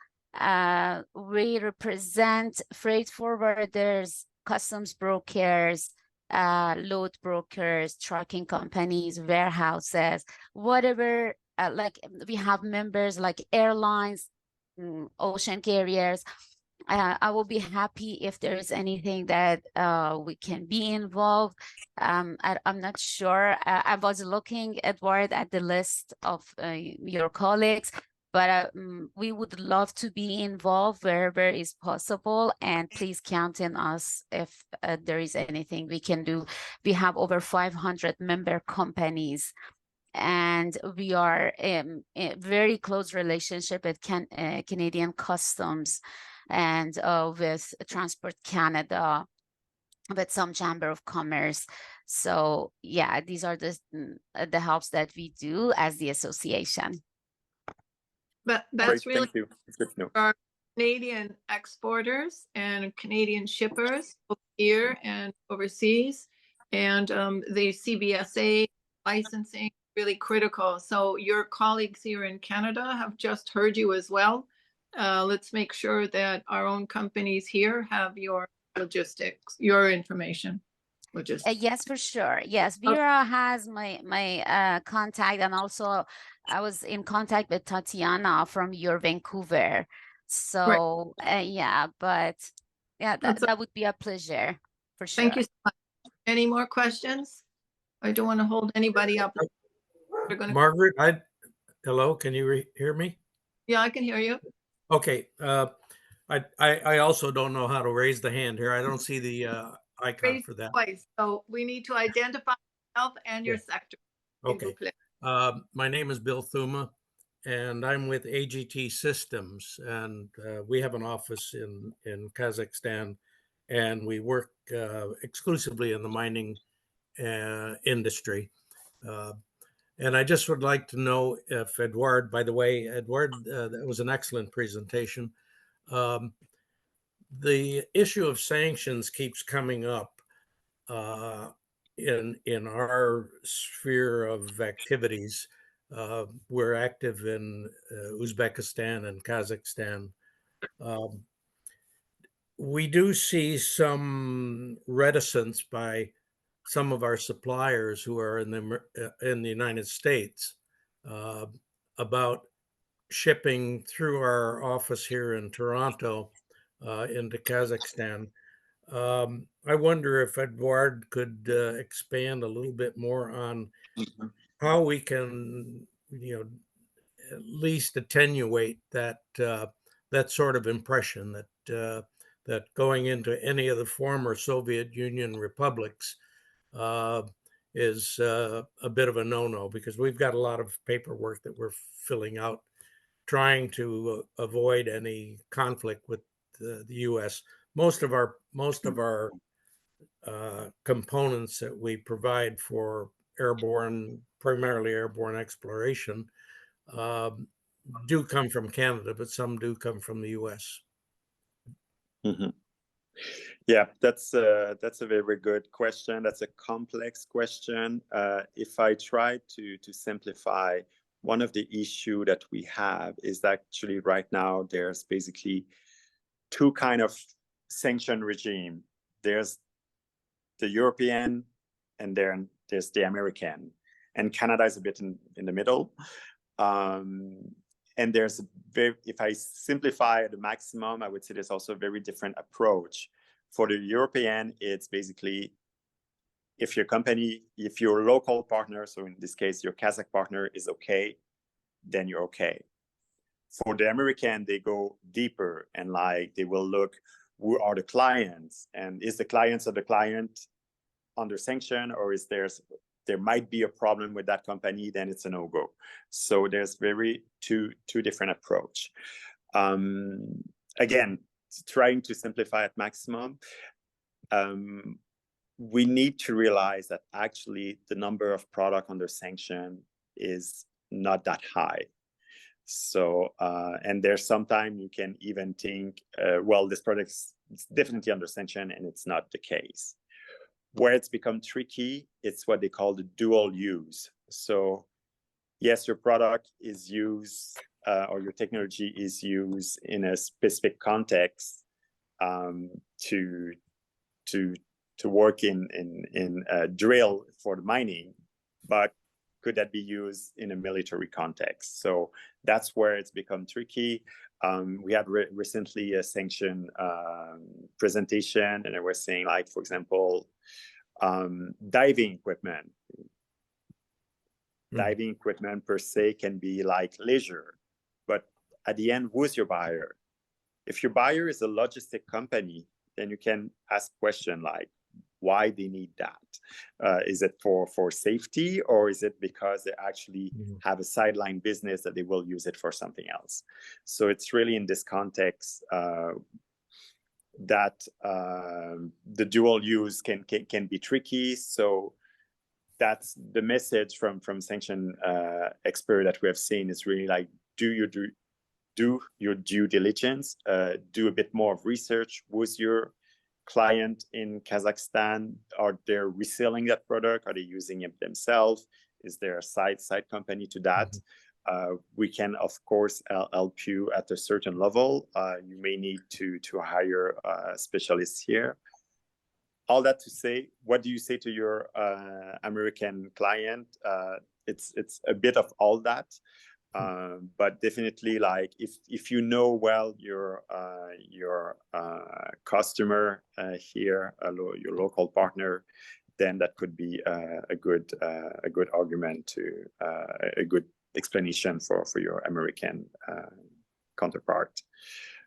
We represent freight forwarders, customs brokers, load brokers, trucking companies, warehouses, whatever. Like we have members like airlines, ocean carriers. I will be happy if there is anything that we can be involved. I'm not sure. I was looking, Edward, at the list of your colleagues, but we would love to be involved wherever is possible. And please count on us if there is anything we can do. We have over 500 member companies, and we are in a very close relationship with Canadian Customs and with Transport Canada, with some Chamber of Commerce. So yeah, these are the helps that we do as the association. But that's Great, really thank you. It's good to know. our Canadian exporters and Canadian shippers both here and overseas, and the CBSA licensing really critical. So your colleagues here in Canada have just heard you as well. Let's make sure that our own companies here have your logistics, your information. Yes, for sure. Yes, Vera has my contact, and also I was in contact with Tatiana from your Vancouver. So yeah, but yeah, that would be a pleasure for sure. Thank you so much. Any more questions? I don't want to hold anybody up. Margaret, hello, can you hear me? Yeah, I can hear you. Okay, I also don't know how to raise the hand here. I don't see the icon for that. Twice. So we need to identify yourself and your sector. Okay. My name is Bill Thuma, and I'm with AGT Systems, and we have an office in Kazakhstan, and we work exclusively in the mining industry. And I just would like to know if Edward, by the way, Edward, that was an excellent presentation. The issue of sanctions keeps coming up in our sphere of activities. We're active in Uzbekistan and Kazakhstan. We do see some reticence by some of our suppliers who are in the United States about shipping through our office here in Toronto into Kazakhstan. I wonder if Edouard could expand a little bit more on how we can, at least attenuate that that sort of impression that that going into any of the former Soviet Union republics is a bit of a no-no, because we've got a lot of paperwork that we're filling out, trying to avoid any conflict with the U.S. Most of our components that we provide for primarily airborne exploration, do come from Canada, but some do come from the U.S. Mm-hmm. Yeah, that's a very good question. That's a complex question. If I try to simplify, one of the issue that we have is actually right now there's basically two kind of sanction regime. There's the European, and then there's the American, and Canada is a bit in the middle. And there's if I simplify at the maximum, I would say there's also a very different approach. For the European, it's basically if your local partner, so in this case, your Kazakh partner is okay, then you're okay. For the American, they go deeper and they will look, who are the clients, and is the clients of the client under sanction, or is there might be a problem with that company, then it's a no-go. So there's two different approach. Again, trying to simplify at maximum, we need to realize that actually the number of product under sanction is not that high. So, and there's sometimes you can even think, well, this product is definitely under sanction, and it's not the case. Where it's become tricky, it's what they call the dual use. So yes, your product is used or your technology is used in a specific context to work in a drill for the mining, but could that be used in a military context? So that's where it's become tricky. We had recently a sanction presentation, and I was saying, for example, diving equipment. Diving equipment per se can be leisure, but at the end, who's your buyer? If your buyer is a logistic company, then you can ask questions like, why they need that? Is it for safety, or is it because they actually have a sideline business that they will use it for something else? So it's really in this context that the dual use can be tricky. So that's the message from sanction expert that we have seen is really do your due diligence, do a bit more of research. Who's your client in Kazakhstan? Are they reselling that product? Are they using it themselves? Is there a side company to that? We can, of course, help you at a certain level. You may need to hire specialists here. All that to say, what do you say to your American client? It's a bit of all that. But definitely, if you know well your customer here, your local partner, then that could be a good argument to a good explanation for your American counterpart.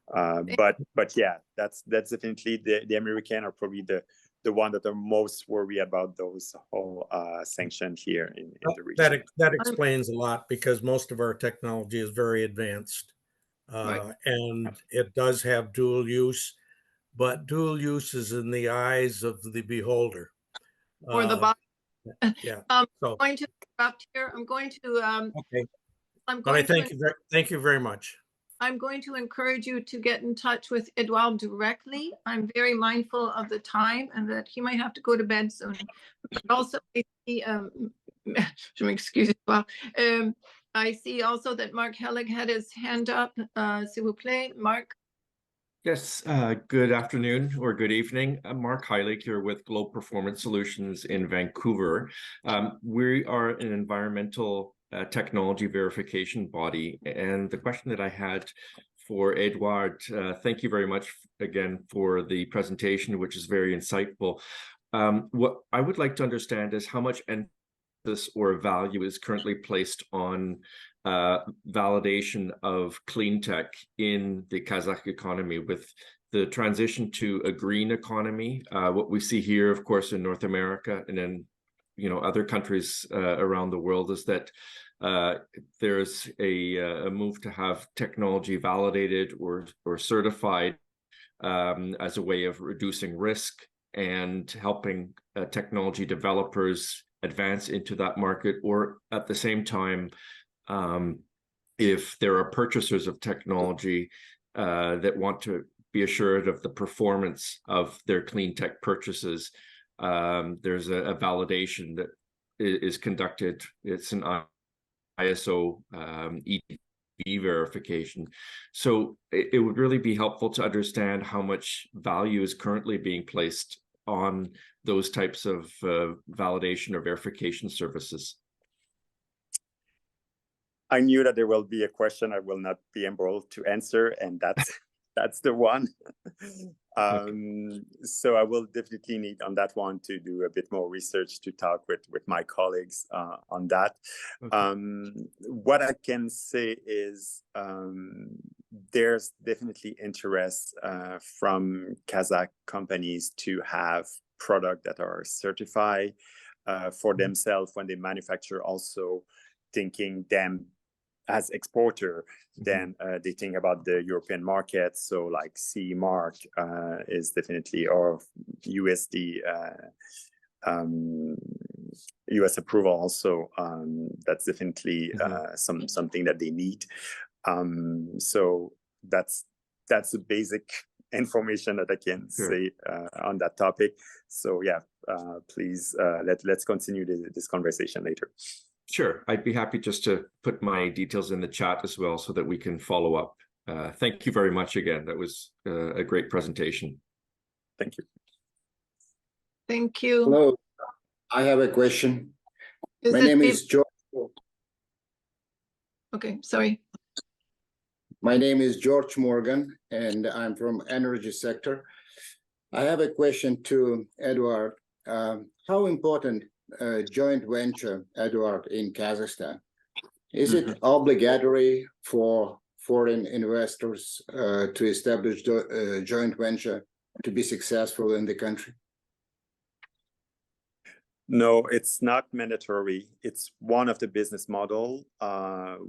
But yeah, that's definitely the American are probably the one that are most worried about those whole sanctions here in the region. That explains a lot, because most of our technology is very advanced, and it does have dual use, but dual use is in the eyes of the beholder. Or the buyer. Yeah. I'm going to interrupt here. I'm going to. Okay. Thank you very much. I'm going to encourage you to get in touch with Edouard directly. I'm very mindful of the time and that he might have to go to bed soon. But also, I see, excuse me, I see also that Mark Hellig had his hand up. S'il vous plaît, Mark. Yes, good afternoon or good evening. I'm Mark Heilig here with Globe Performance Solutions in Vancouver. We are an environmental technology verification body. And the question that I had for Edouard, thank you very much again for the presentation, which is very insightful. What I would like to understand is how much emphasis or value is currently placed on validation of clean tech in the Kazakh economy with the transition to a green economy. What we see here, of course, in North America and in other countries around the world is that there's a move to have technology validated or certified as a way of reducing risk and helping technology developers advance into that market, or at the same time, if there are purchasers of technology that want to be assured of the performance of their clean tech purchases, there's a validation that is conducted. It's an ISO EDV verification. So it would really be helpful to understand how much value is currently being placed on those types of validation or verification services. I knew that there will be a question I will not be able to answer, and that's the one. So I will definitely need on that one to do a bit more research to talk with my colleagues on that. Okay. What I can say is there's definitely interest from Kazakh companies to have products that are certified for themselves when they manufacture, also thinking them as exporter, then they think about the European market. So like CE mark is definitely, or USD, US approval also, that's definitely something that they need. So that's the basic information that I can say on that topic. So yeah, please let's continue this conversation later. Sure, I'd be happy just to put my details in the chat as well so that we can follow up. Thank you very much again. That was a great presentation. Thank you. Thank you. Hello, I have a question. My name is George. Okay, sorry. My name is George Morgan, and I'm from energy sector. I have a question to Edouard. How important joint venture, Edouard, in Kazakhstan? Is it obligatory for foreign investors to establish a joint venture to be successful in the country? No, it's not mandatory. It's one of the business model.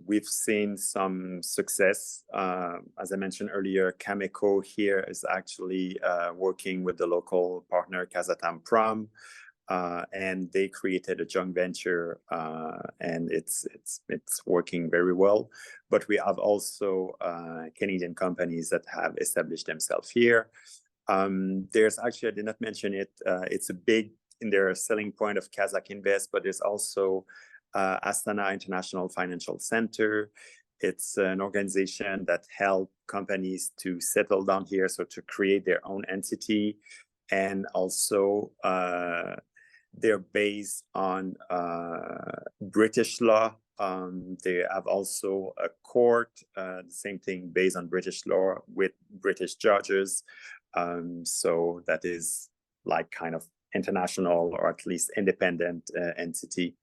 We've seen some success. As I mentioned earlier, Cameco here is actually working with the local partner Kazatomprom. And they created a joint venture, and it's working very well. But we have also Canadian companies that have established themselves here. There's actually, I did not mention it, it's a big in their selling point of Kazakh Invest, but there's also Astana International Financial Center. It's an organization that helps companies to settle down here, so to create their own entity. And also they're based on British law. They have also a court, the same thing, based on British law with British judges. So that is like kind of international, or at least independent entity.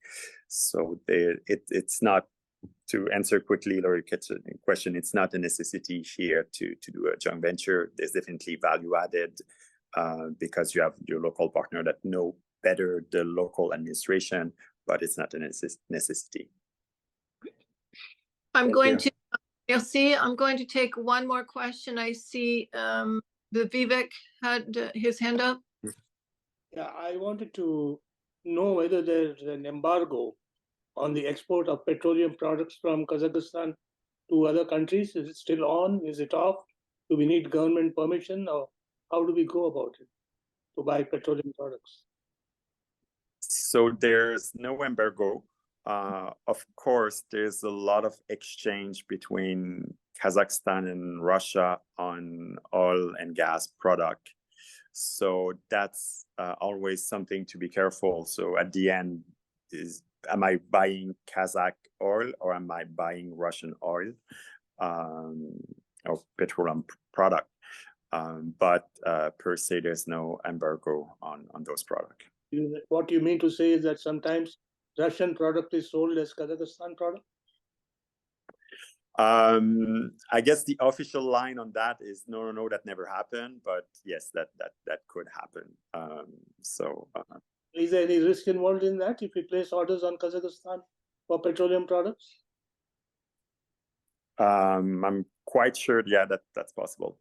So it's not, to answer quickly or get to the question, it's not a necessity here to do a joint venture. There's definitely value added because you have your local partner that know better the local administration, but it's not a necessity. I'm going to take one more question. I see the Vivek had his hand up. Yeah, I wanted to know whether there's an embargo on the export of petroleum products from Kazakhstan to other countries. Is it still on? Is it off? Do we need government permission, or how do we go about it to buy petroleum products? So there's no embargo. Of course, there's a lot of exchange between Kazakhstan and Russia on oil and gas product. So that's always something to be careful. So at the end, am I buying Kazakh oil or am I buying Russian oil or petroleum product? But per se, there's no embargo on those products. What you mean to say is that sometimes Russian product is sold as Kazakhstan product? I guess the official line on that is no, that never happened. But yes, that could happen. Is there any risk involved in that if we place orders on Kazakhstan for petroleum products? I'm quite sure, yeah, that's possible.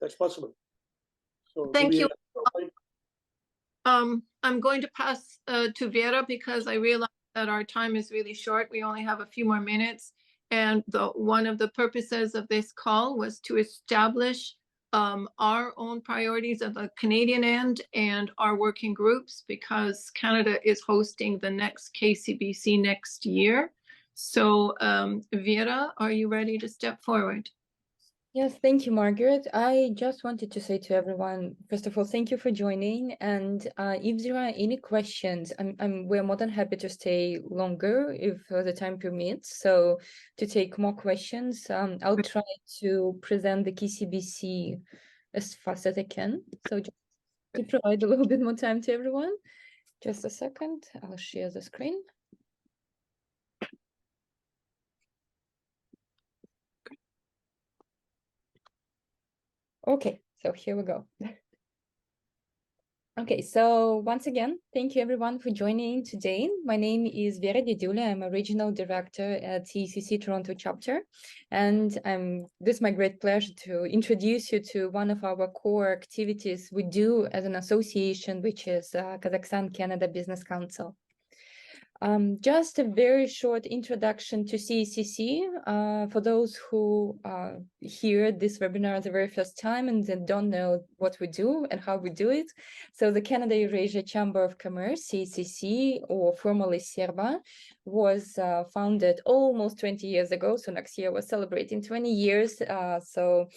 That's possible. So Thank you. I'm going to pass to Vera because I realize that our time is really short. We only have a few more minutes. And one of the purposes of this call was to establish our own priorities at the Canadian end and our working groups, because Canada is hosting the next KCBC next year. So Vera, are you ready to step forward? Yes, thank you, Margaret. I just wanted to say to everyone, first of all, thank you for joining. And if there are any questions, we're more than happy to stay longer if the time permits. So to take more questions, I'll try to present the KCBC as fast as I can. So just to provide a little bit more time to everyone. Just a second, I'll share the screen. Okay, so here we go. Okay, so once again, thank you everyone for joining today. My name is Vera Didula. I'm a regional director at CCC Toronto chapter. And this is my great pleasure to introduce you to one of our core activities we do as an association, which is Kazakhstan-Canada Business Council. Just a very short introduction to CCC for those who hear this webinar the very first time and then don't know what we do and how we do it. So the Canada-Eurasia Chamber of Commerce, CCC, or formerly CERBA, was founded almost 20 years ago. So next year we're celebrating 20 years. So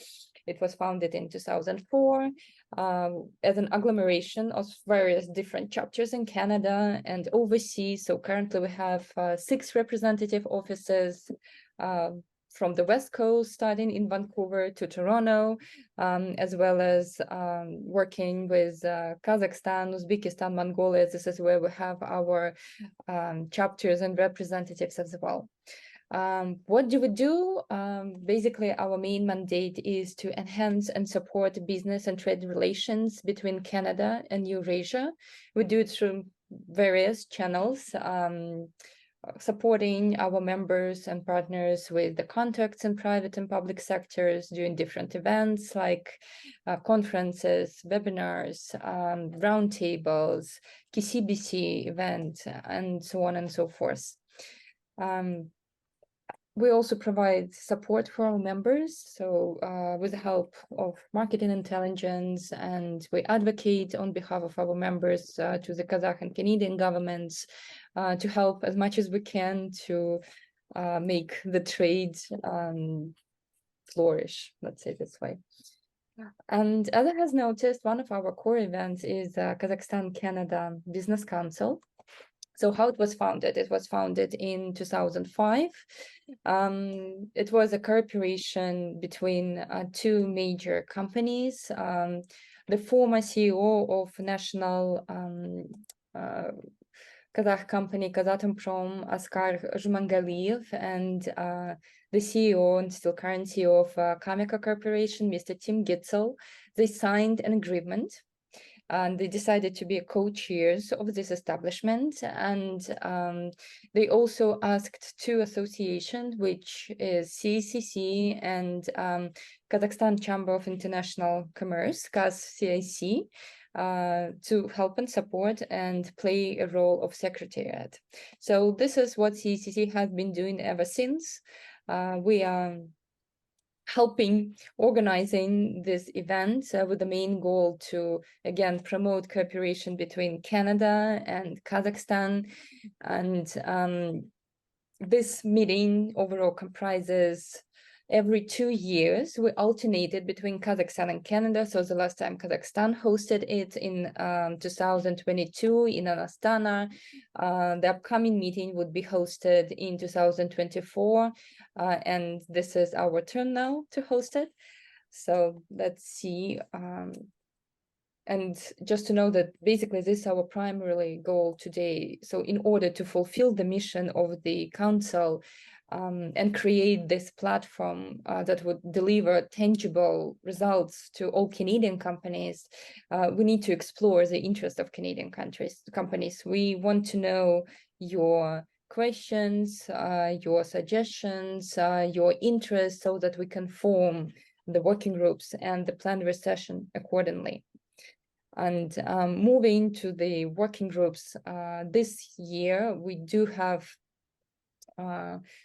it was founded in 2004 as an agglomeration of various different chapters in Canada and overseas. So currently we have 6 representative offices from the West Coast, starting in Vancouver to Toronto, as well as working with Kazakhstan, Uzbekistan, Mongolia. This is where we have our chapters and representatives as well. What do we do? Basically, our main mandate is to enhance and support business and trade relations between Canada and Eurasia. We do it through various channels, supporting our members and partners with the contacts in private and public sectors, doing different events like conferences, webinars, roundtables, KCBC event, and so on and so forth. We also provide support for our members, so with the help of marketing intelligence, and we advocate on behalf of our members to the Kazakh and Canadian governments to help as much as we can to make the trade flourish, let's say this way. And as I has noticed, one of our core events is Kazakhstan-Canada Business Council. So how it was founded? It was founded in 2005. It was a cooperation between 2 major companies. The former CEO of national Kazakh company Kazatomprom, Askar Jumangaliyev, and the CEO and still current CEO of Kameka Corporation, Mr. Tim Gitzel, they signed an agreement. And they decided to be co-chairs of this establishment. And they also asked 2 associations, which is CCC and Kazakhstan Chamber of International Commerce, KAZ-CIC, to help and support and play a role of secretariat. So this is what CCC has been doing ever since. We are helping organizing this event with the main goal to, again, promote cooperation between Canada and Kazakhstan, and this meeting overall comprises every 2 years. We alternated between Kazakhstan and Canada. So the last time Kazakhstan hosted it in 2022 in Astana. The upcoming meeting would be hosted in 2024. And this is our turn now to host it. So let's see. And just to know that basically this is our primary goal today. So in order to fulfill the mission of the council and create this platform that would deliver tangible results to all Canadian companies, we need to explore the interest of Canadian companies. We want to know your questions, your suggestions, your interests, so that we can form the working groups and the plenary session accordingly. And moving to the working groups, this year we do have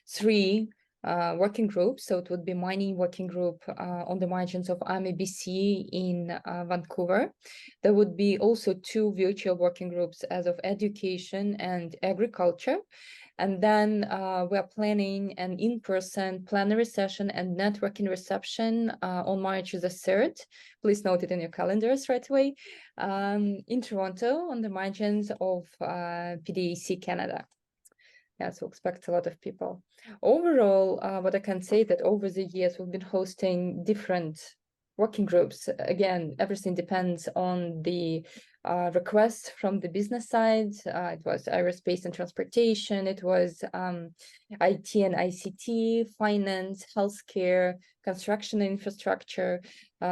3 working groups. So it would be mining working group on the margins of IMBC in Vancouver. There would be also 2 virtual working groups as of education and agriculture. And then we are planning an in-person plenary session and networking reception on March the 3rd. Please note it in your calendars right away, in Toronto on the margins of PDAC Canada. Yeah, so expect a lot of people. Overall, what I can say that over the years, we've been hosting different working groups. Again, everything depends on the requests from the business side. It was aerospace and transportation. It was IT and ICT, finance, healthcare, construction and infrastructure.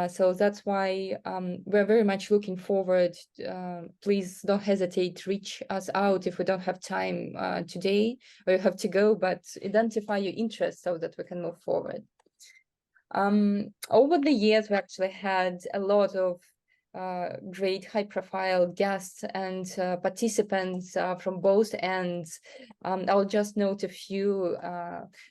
So that's why we're very much looking forward. Please don't hesitate to reach us out if we don't have time today or you have to go, but identify your interests so that we can move forward. Over the years, we actually had a lot of great high-profile guests and participants from both ends. I'll just note a few.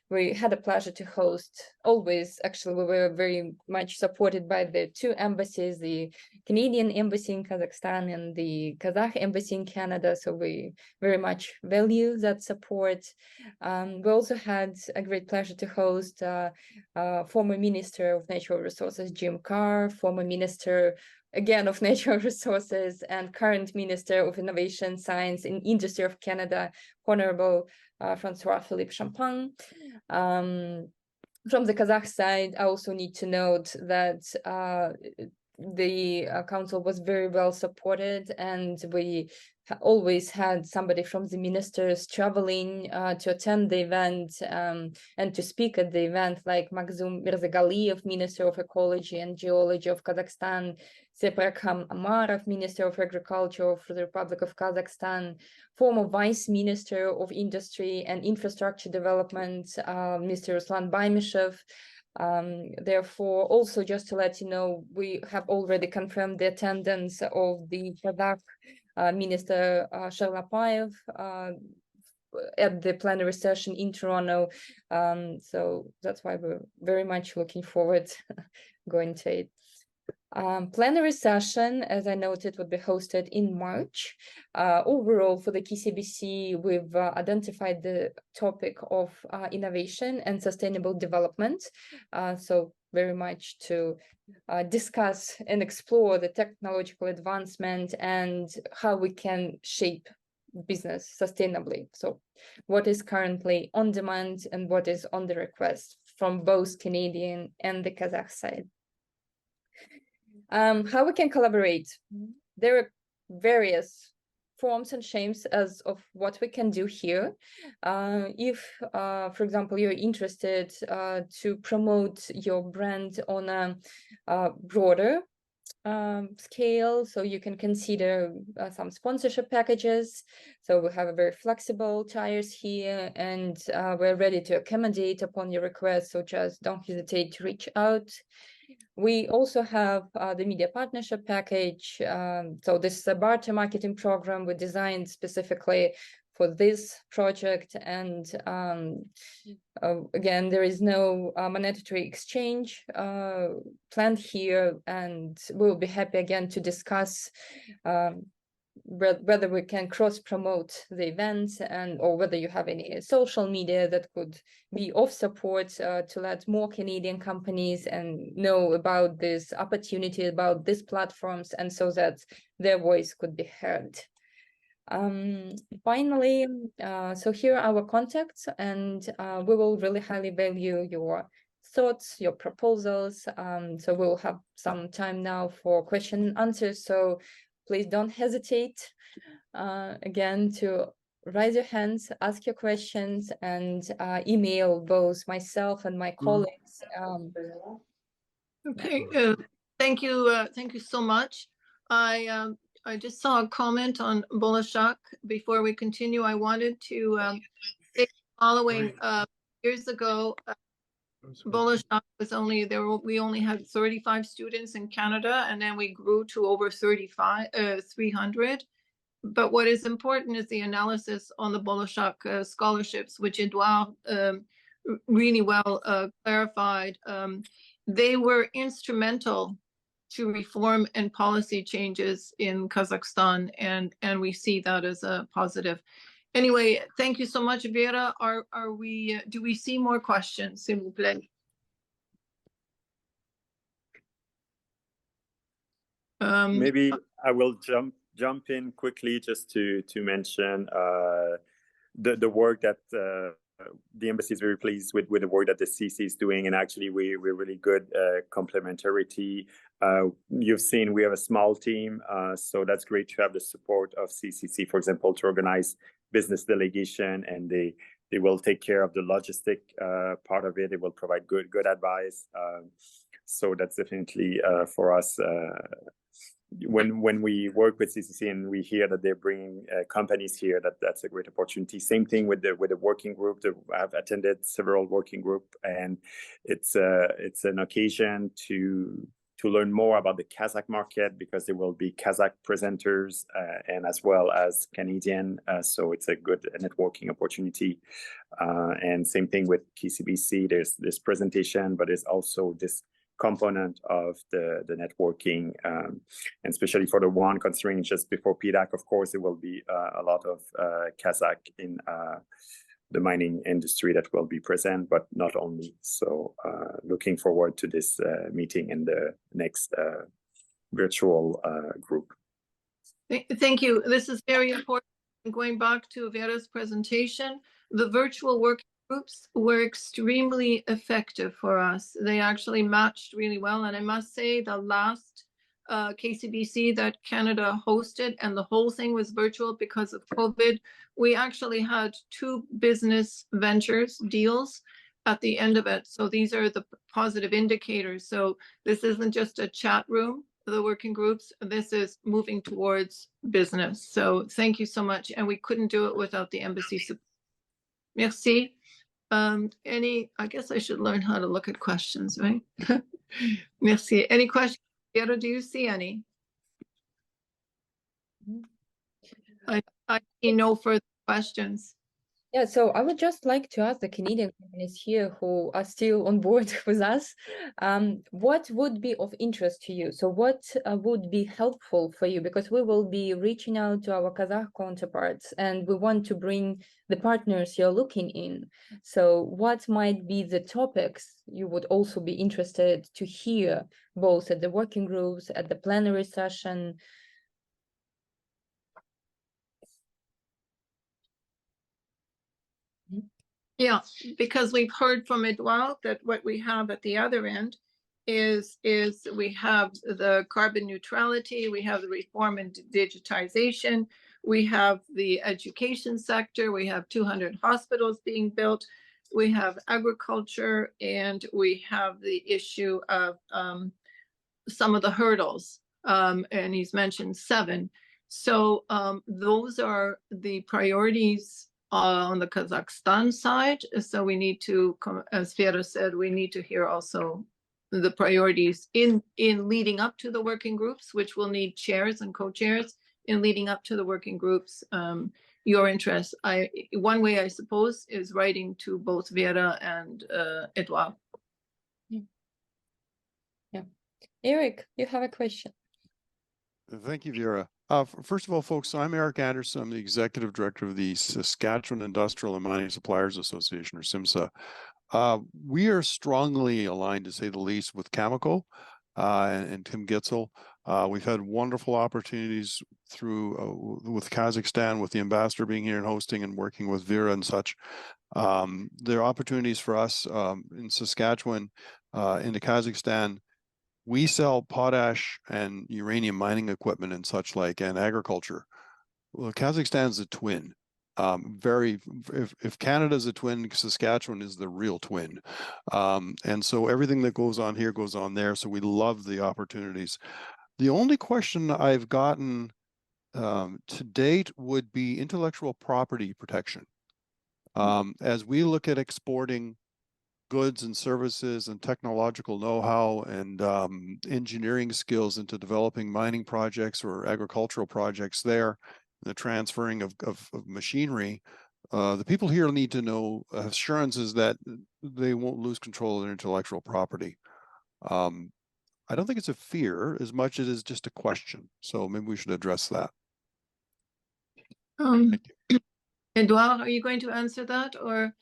We had a pleasure to host always. Actually, we were very much supported by the 2 embassies, the Canadian embassy in Kazakhstan and the Kazakh embassy in Canada. So we very much value that support. We also had a great pleasure to host former Minister of Natural Resources, Jim Carr, former Minister again of Natural Resources and current Minister of Innovation, Science and Industry of Canada, Honorable Francois-Philippe Champagne. From the Kazakh side, I also need to note that the council was very well supported, and we always had somebody from the ministers traveling to attend the event and to speak at the event, like Makhzum Mirzagaliev, Minister of Ecology and Geology of Kazakhstan, Separkham Amarov, Minister of Agriculture of the Republic of Kazakhstan, former Vice Minister of Industry and Infrastructure Development, Mr. Ruslan Baymyshev. Therefore, also just to let you know, we have already confirmed the attendance of the Kazakh Minister Sharlapayev at the plenary session in Toronto. So that's why we're very much looking forward going to it. Plenary session, as I noted, would be hosted in March. Overall, for the KCBC, we've identified the topic of innovation and sustainable development. So very much to discuss and explore the technological advancement and how we can shape business sustainably. So what is currently on demand and what is on the request from both Canadian and the Kazakh side. How we can collaborate. There are various forms and shapes as of what we can do here. If, for example, you're interested to promote your brand on a broader scale, so you can consider some sponsorship packages. So we have a very flexible tires here, and we're ready to accommodate upon your request, so just don't hesitate to reach out. We also have the media partnership package. So this is a barter marketing program we designed specifically for this project. And again, there is no monetary exchange planned here. And we'll be happy again to discuss whether we can cross promote the events, and or whether you have any social media that could be of support to let more Canadian companies and know about this opportunity, about these platforms, and so that their voice could be heard. Finally, so here are our contacts, and we will really highly value your thoughts, your proposals. So we'll have some time now for question and answers. So please don't hesitate again to raise your hands, ask your questions, and email both myself and my colleagues. Okay, thank you so much. I just saw a comment on Bolashak. Before we continue, I wanted to say the following. Years ago, Bolashak was only there. We only had 35 students in Canada, and then we grew to over 300. But what is important is the analysis on the Bolashak scholarships, which Edouard really well clarified. They were instrumental to reform and policy changes in Kazakhstan, and we see that as a positive. Anyway, thank you so much, Vera. Do we see more questions, s'il vous plaît? Maybe I will jump in quickly just to mention the work that the embassy is very pleased with the work that the CC is doing, and actually we're really good complementarity. You've seen we have a small team, so that's great to have the support of CCC, for example, to organize business delegation, and they will take care of the logistic part of it. They will provide good advice. So that's definitely for us. When we work with CCC and we hear that they're bringing companies here, that's a great opportunity. Same thing with the working group. I've attended several working group, and it's an occasion to learn more about the Kazakh market, because there will be Kazakh presenters and as well as Canadian. So it's a good networking opportunity. And same thing with KCBC. There's this presentation, but there's also this component of the networking, and especially for the one considering just before PDAC, of course, there will be a lot of Kazakh in the mining industry that will be present, but not only. So looking forward to this meeting in the next virtual group. Thank you. This is very important. Going back to Vera's presentation, the virtual working groups were extremely effective for us. They actually matched really well. And I must say the last KCBC that Canada hosted, and the whole thing was virtual because of COVID, we actually had 2 business ventures deals at the end of it. So these are the positive indicators. So this isn't just a chat room, the working groups, this is moving towards business. So thank you so much. And we couldn't do it without the embassy support. Merci. I guess I should learn how to look at questions, right? Merci. Any questions? Vera, do you see any? I see no further questions. Yeah, so I would just like to ask the Canadian companies here who are still on board with us, what would be of interest to you? So what would be helpful for you? Because we will be reaching out to our Kazakh counterparts, and we want to bring the partners you're looking in. So what might be the topics you would also be interested to hear, both at the working groups, at the plenary session? Yeah, because we've heard from Edouard that what we have at the other end is we have the carbon neutrality, we have the reform and digitization, we have the education sector, we have 200 hospitals being built, we have agriculture, and we have the issue of some of the hurdles, and he's mentioned 7. So those are the priorities on the Kazakhstan side. So we need to, as Vera said, we need to hear also the priorities in leading up to the working groups, which will need chairs and co-chairs in leading up to the working groups. Your interest, one way I suppose, is writing to both Vera and Edouard. Yeah. Eric, you have a question. Thank you, Vera. First of all, folks, I'm Eric Anderson. I'm the Executive Director of the Saskatchewan Industrial and Mining Suppliers Association, or SIMSA. We are strongly aligned, to say the least, with Cameco and Tim Gitzel. We've had wonderful opportunities through with Kazakhstan, with the ambassador being here and hosting and working with Vera and such. There are opportunities for us in Saskatchewan, into Kazakhstan. We sell potash and uranium mining equipment and such like, and agriculture. Well, Kazakhstan is a twin. If Canada's a twin, Saskatchewan is the real twin. And so everything that goes on here goes on there. So we love the opportunities. The only question I've gotten to date would be intellectual property protection. As we look at exporting goods and services and technological know-how and engineering skills into developing mining projects or agricultural projects there, the transferring of machinery, the people here need to know assurances that they won't lose control of their intellectual property. I don't think it's a fear as much as it is just a question. So maybe we should address that. Edouard, are you going to answer that? Or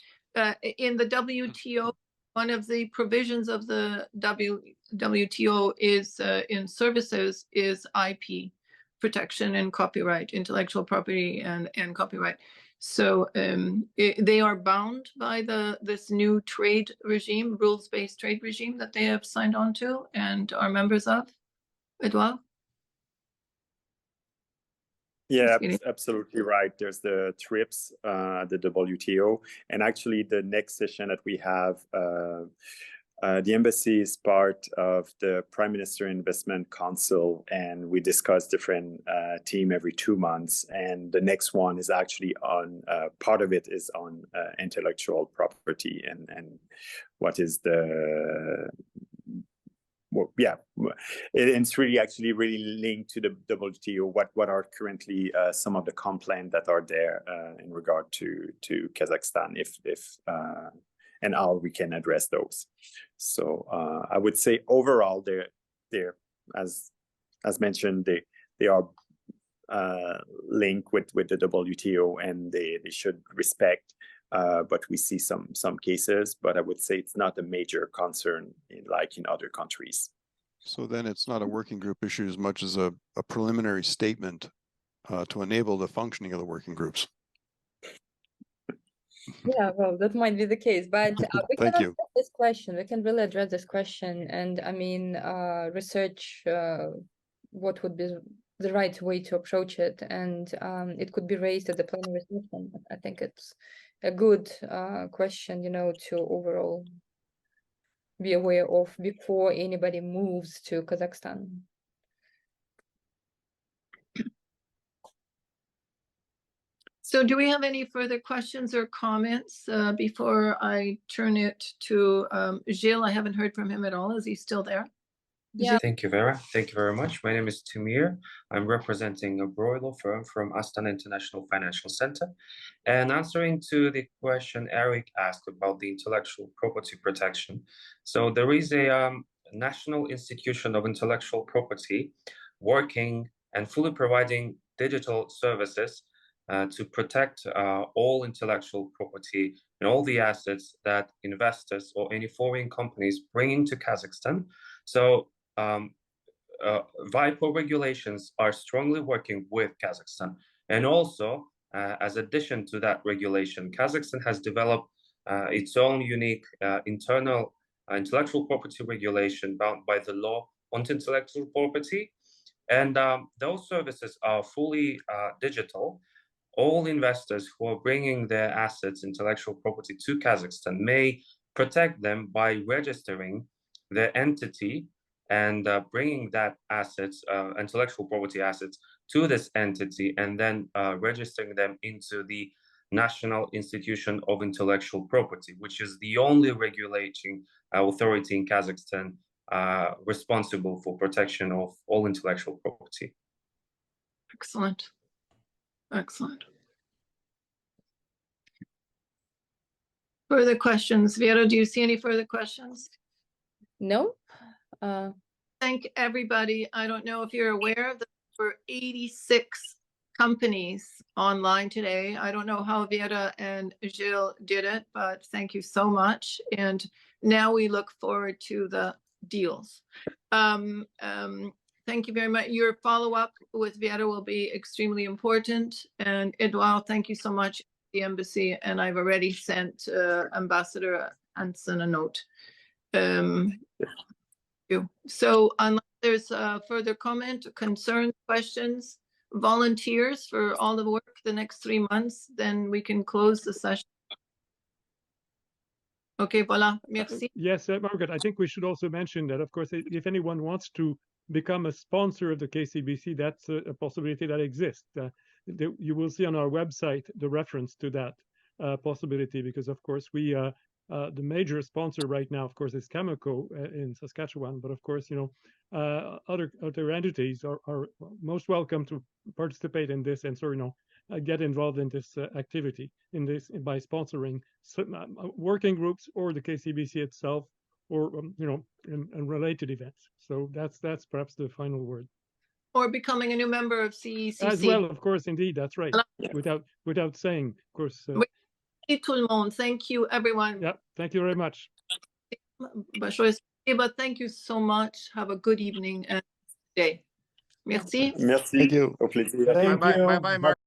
in the WTO, one of the provisions of the WTO is in services is IP protection and copyright, intellectual property and copyright. So they are bound by this new trade regime, rules-based trade regime that they have signed on to and are members of. Edouard? Yeah, absolutely right. There's the TRIPS, the WTO, and actually the next session that we have, the embassy is part of the Prime Minister Investment Council, and we discuss different team every 2 months. And the next one is actually on, part of it is on intellectual property and what is the, well, yeah, it's really actually really linked to the WTO. What are currently some of the complaints that are there in regard to Kazakhstan, if and how we can address those. So I would say overall, they're as mentioned, they are linked with the WTO, and they should respect. But we see some cases, but I would say it's not a major concern like in other countries. So then it's not a working group issue as much as a preliminary statement to enable the functioning of the working groups. Yeah, well, that might be the case, but we can Thank you. address this question. We can really address this question, and I mean, research what would be the right way to approach it, and it could be raised at the plenary session. I think it's a good question, you know, to overall be aware of before anybody moves to Kazakhstan. So do we have any further questions or comments before I turn it to Gilles? I haven't heard from him at all. Is he still there? Yeah. Thank you, Vera. Thank you very much. My name is Timir. I'm representing a broiler firm from Astana International Financial Center. And answering to the question Eric asked about the intellectual property protection. So there is a National Institution of Intellectual Property working and fully providing digital services to protect all intellectual property and all the assets that investors or any foreign companies bring into Kazakhstan. So WIPO regulations are strongly working with Kazakhstan. And also, as addition to that regulation, Kazakhstan has developed its own unique internal intellectual property regulation bound by the law on intellectual property. And those services are fully digital. All investors who are bringing their assets, intellectual property to Kazakhstan may protect them by registering their entity and bringing that assets, intellectual property assets, to this entity, and then registering them into the National Institution of Intellectual Property, which is the only regulating authority in Kazakhstan responsible for protection of all intellectual property. Excellent. Excellent. Further questions? Vera, do you see any further questions? No. Thank everybody. I don't know if you're aware of the for 86 companies online today. I don't know how Vera and Gilles did it, but thank you so much. And now we look forward to the deals. Thank you very much. Your follow-up with Vera will be extremely important. And Edouard, thank you so much, the embassy. And I've already sent Ambassador Hansen a note. So unless there's further comment, concerns, questions, volunteers for all the work the next 3 months, then we can close the session. Okay, voilà. Merci. Yes, Margaret, I think we should also mention that, of course, if anyone wants to become a sponsor of the KCBC, that's a possibility that exists. You will see on our website the reference to that possibility, because, of course, we the major sponsor right now, of course, is Cameco in Saskatchewan. But of course, other entities are most welcome to participate in this and get involved in this activity by sponsoring working groups or the KCBC itself, or and related events. So that's perhaps the final word. Or becoming a new member of CECC. As well, of course, indeed, that's right. Without saying, of course. Tout le monde. Thank you, everyone. Yeah, thank you very much. But thank you so much. Have a good evening and day. Merci. Merci. Thank you. Au plaisir. Bye-bye, Mark.